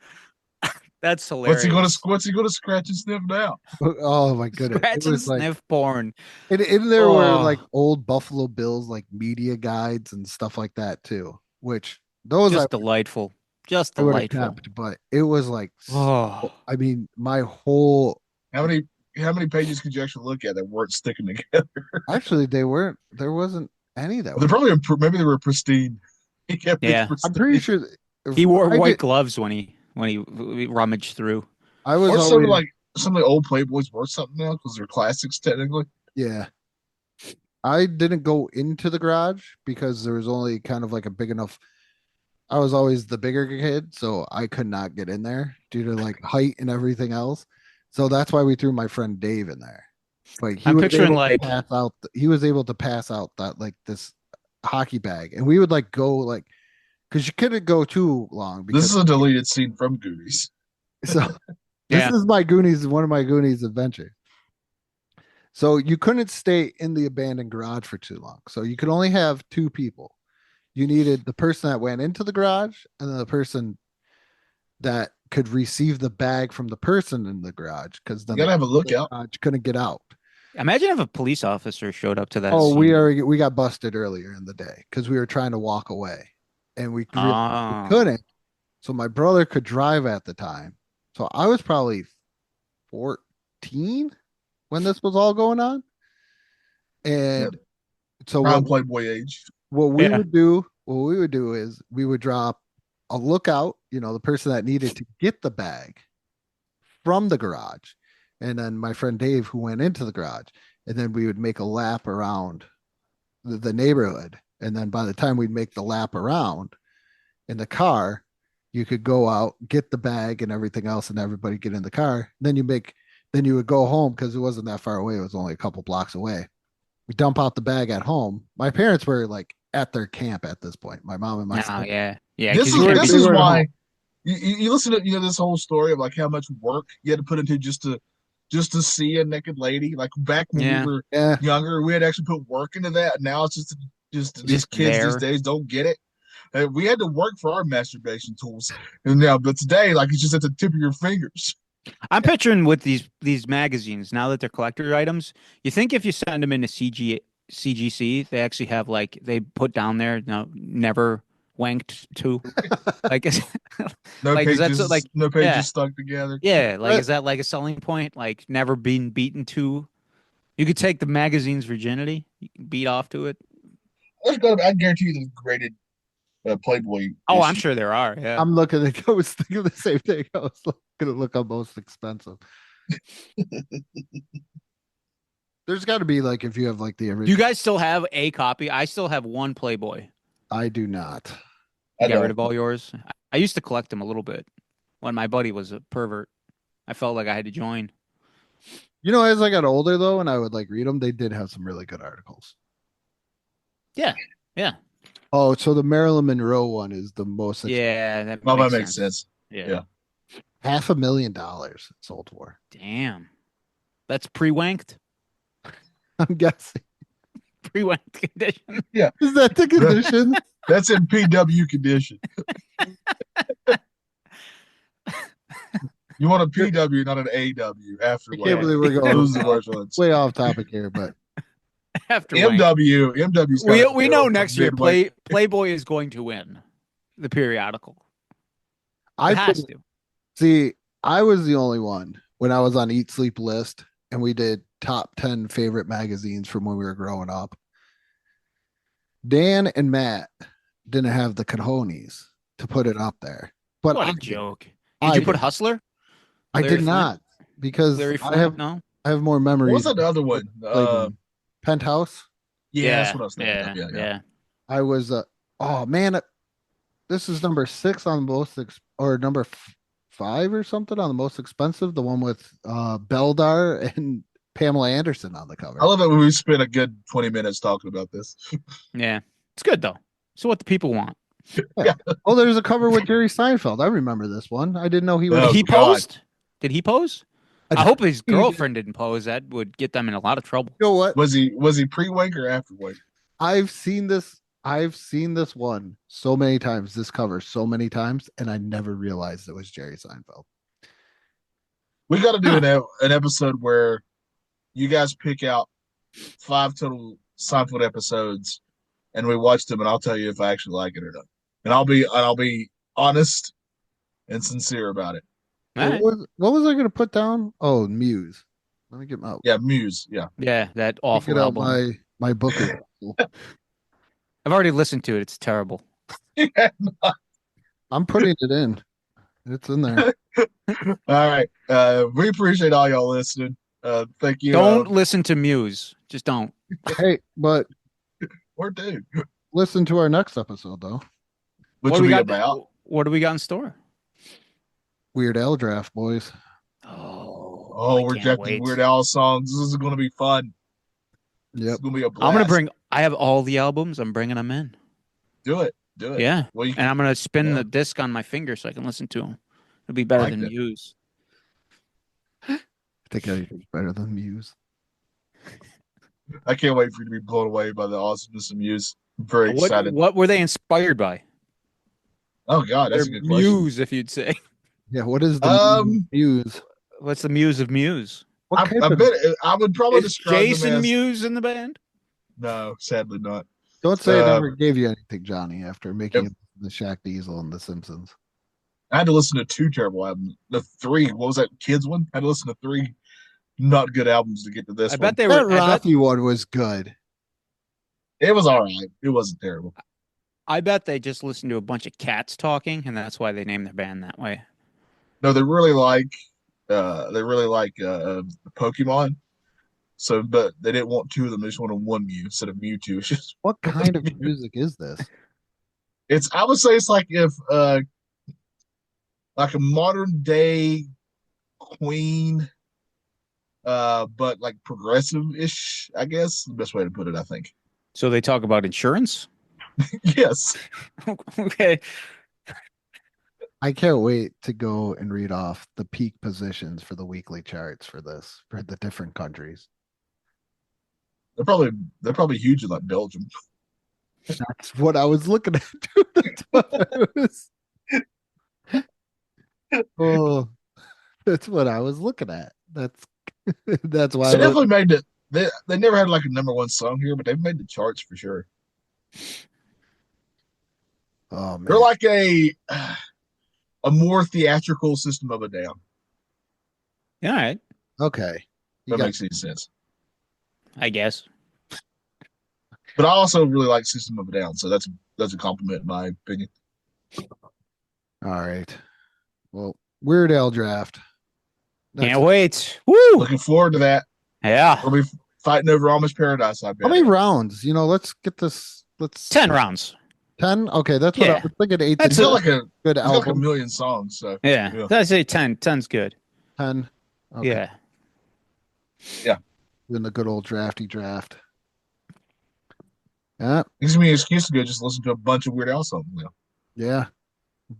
That's hilarious. What's he gonna scratch and sniff now? Oh my goodness. Scratch It and was like sniff porn. in there were Oh. like old Buffalo Bills like media guides and stuff like that too, which those Just delightful. Just I would have delightful. kept, but it was like Oh. I mean, my whole How many pages could you actually look at that weren't sticking together? actually there wasn't any that They're was, probably maybe they were pristine. He kept things Yeah. I'm pretty pristine. sure He wore I white did- gloves when he rummaged through. I was Or always some of the old Playboys worth something now because they're classics technically. yeah. I didn't go into the garage because there was only kind of like a big enough. I was always the bigger kid, so I could not get in there due to like height and everything else. So that's why we threw my friend Dave in there. Like I'm was picturing, able to like- pass out. He was able to pass out that like this hockey bag, and we would like go like because you couldn't go too long This because is a deleted scene from Goonies. so Yeah. this is my Goonies, one of my Goonies adventures. So you couldn't stay in the abandoned garage for too long. So you could only have two people. You needed the person that went into the garage and then the person that could receive the bag from the person in the garage because You then gotta the have a lookout. garage couldn't get out. Imagine if a police officer showed up to that. Oh, scene. we got busted earlier in the day because we were trying to walk away and we Ah. couldn't. So my brother could drive at the time. So I was probably 14 when this was all going on. And so Prime Playboy age. what we Yeah. would do is we would drop a lookout, the person that needed to get the bag from the garage. And then my friend Dave, who went into the garage, and then we would make a lap around the neighborhood. And then by the time we'd make the lap around in the car, you could go out, get the bag and everything else, and everybody get in the car. Then you would go home because it wasn't that far away. It was only a couple blocks away. We dump out the bag at home. My parents were like at their camp at this point. My mom and my No, sister. yeah. Yeah. This 'cause you is can't this be- is were at why home. you listen to this whole story of like how much work you had to put into just to see a naked lady. Like back when Yeah. we were Yeah. younger, we had to actually put work into that. Now it's just these Just kids there. these days don't get it. We had to work for our masturbation tools, and now but today, like it's just at the tip of your fingers. I'm picturing with these magazines now that they're collector items. You think if you send them into CGC, they actually have like they put down there never wanked to like No Like, is that pages, so, like- no pages yeah. stuck together. yeah, like is that like a selling point? Like never been beaten to. You could take the magazine's virginity, you can beat off to it. I guarantee you, the graded Playboy. Oh, I'm issue. sure there are. Yeah. I'm looking at I was thinking the same thing. I was gonna look up most expensive. There's got to be like if you have like the original. Do you guys still have a copy? I still have one Playboy. I do not. I You got know. rid of all yours? I used to collect them a little bit when my buddy was a pervert. I felt like I had to join. As I got older though, and I would like read them, they did have some really good articles. Yeah. Oh, so the Marilyn Monroe one is the most. Yeah, that Well, makes that makes sense. Yeah. Yeah. $500,000 sold for. Damn. That's pre-wanked? I'm guessing. Pre-wanked condition. Is that the condition? That's in PW condition. You want a PW, not an AW. After I can't believe we're those going are the ones. way off topic here, but After wank. MW's got We a know bill next for year midway. Playboy is going to win the periodical. It I has to. see. I was the only one when I was on Eat Sleep List, and we did top 10 favorite magazines from when we were growing up. Dan and Matt didn't have the cojones to put it up there, but What I a did. joke. I Did you did. put Hustler? I Larry did Flint? not because Larry I have Flint? No? I have more What memories. was that other one? Penthouse. Yeah, that's what I was thinking. Yeah. Yeah. I was oh man, this is number 6 on the most or number 5 or something on the most expensive. The one with Beldar and Pamela Anderson on the cover. I love it when we spent a good 20 minutes talking about this. Yeah. It's good though. So what the people want. Oh, there's a cover with Jerry Seinfeld. I remember this one. I didn't know he was. Oh, Did he God. posed? Did he pose? I hope his girlfriend didn't pose. That would get them in a lot of trouble. You know what? Was he pre-wink or after wink? I've seen this one so many times, this cover so many times, and I never realized it was Jerry Seinfeld. We got to do an episode where you guys pick out 5 total Seinfeld episodes, and we watch them, and I'll tell you if I actually like it or not. And I'll be honest and sincere about it. All right. What was I going to put down? Oh, Muse. Let me get my Yeah, Muse. Yeah. Yeah, that awful get out album. my book. I've already listened to it. It's terrible. I'm putting it in. It's in there. All right. We appreciate all y'all listening. Thank you. Don't listen to Muse. Just don't. Hey, but Or do. listen to our next episode though. Which What will do we be got? about. What do we got in store? Weird Al draft, boys. Oh, I we're can't rejecting wait. Weird Al songs. This is going to be fun. Yep. It's going to be a blast. I'm gonna bring. I have all the albums. I'm bringing them in. Do it. Yeah, Well, you and I'm gonna spin Yeah. the disc on my finger so I can listen to them. It'll be better like than that. Muse. I think anything's better than Muse. I can't wait for you to be blown away by the awesomeness of Muse. I'm very excited. What were they inspired by? Oh God, that's a Their good question. Muse, if you'd say. Yeah, what is the Muse? What's the Muse of Muse? What I kind of, bet I would probably Is describe them Jason as Muse in the band? no, sadly not. don't say I never gave you anything, Johnny, after making Yep. the Shaq Diesel and the Simpsons. I had to listen to 2 terrible albums. The 3, what was that kids one? I had to listen to 3 not good albums to get to this I one. bet they That were. Rafi one was good. It was all right. It wasn't terrible. I bet they just listened to a bunch of cats talking, and that's why they named their band that way. No, they really like Pokemon. So, but they didn't want 2 of them. They just wanted one Mew instead of Mewtwo. It's just What kind of music is this? I would say it's like if like a modern day Queen, but like progressive-ish, I guess the best way to put it, I think. So they talk about insurance. Yes. Okay. I can't wait to go and read off the peak positions for the weekly charts for the different countries. They're probably huge in like Belgium. That's what I was looking at. That's what I was. Oh, that's what I was looking at. That's why. They definitely made it. They never had like a #1 song here, but they've made the charts for sure. Oh man, They're like a more theatrical System of a Down. All right. okay. You That got, makes any sense. I guess. But I also really like System of a Down, so that's a compliment in my opinion. all right. Well, Weird Al draft. Can't wait. Woo. Looking forward to that. Yeah. We'll be fighting over Amish Paradise, I bet. How many rounds? Let's get this. Let's 10 rounds. 10. Okay, that's what I Yeah. was thinking. 8 That's to It's got 10. like Good it's got like a album. million songs, so Yeah. Yeah. I'd say 10. 10's good. 10. Okay. Yeah. Doing the good old drafty draft. Yeah, gives me an excuse to go just listen to a bunch of Weird Al songs now. yeah.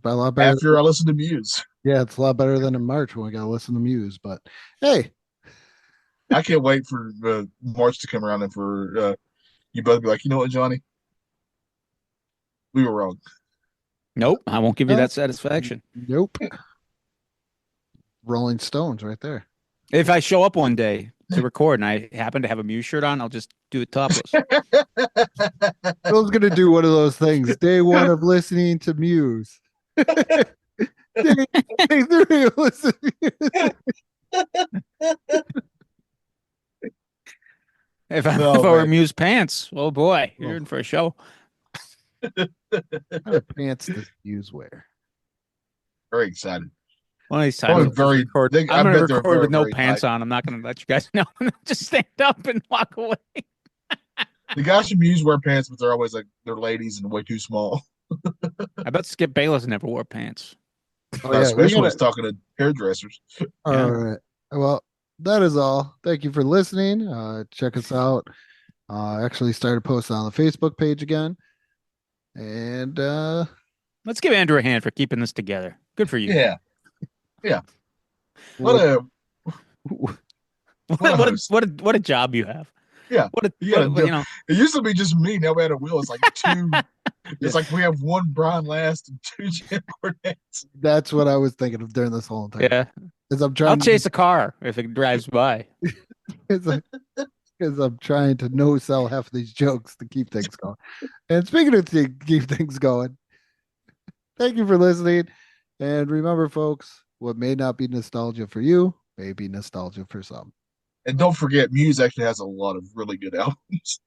A lot better. After I listen to Muse. Yeah, it's a lot better than in March when we got to listen to Muse. But hey, I can't wait for March to come around and for you both to be like, you know what, Johnny? We were wrong. Nope. I won't give you No. that satisfaction. nope. Rolling Stones right there. If I show up one day to record and I happen to have a Muse shirt on, I'll just do it topless. Phil's gonna do one of those things. Day 1 of listening to Muse. day 3 of listening. If I, No, if I wear man. Muse pants, oh boy, you're in for a show. What kind of pants does Muse wear? Very excited. One of these Probably times, very- record. they- I I'm going to bet they're record with very, no very pants tight. on. I'm not going to let you guys know. Just stand up and walk away. The guys from Muse wear pants, but they're always like they're ladies and way too small. I bet Skip Bayless never wore pants. Oh, yeah, we Especially when gotta- it's talking to hairdressers. All right. Well, that is all. Thank you for listening. Check us out. Actually started posting on the Facebook page again. And Let's give Andrew a hand for keeping this together. Good for you. Yeah. What a What a job you have. Yeah, What a you gotta what- do- you know. It used to be just me. Now we had a wheel. It's like two. It's like we have one Brian Last and two Jim Cornettes. that's what I was thinking of during this whole entire. Yeah. As I'm trying I'll chase a car if it drives by. because I'm trying to no sell half of these jokes to keep things going. And speaking of keep things going, thank you for listening. And remember, folks, what may not be nostalgia for you may be nostalgia for some. And don't forget, Muse actually has a lot of really good albums.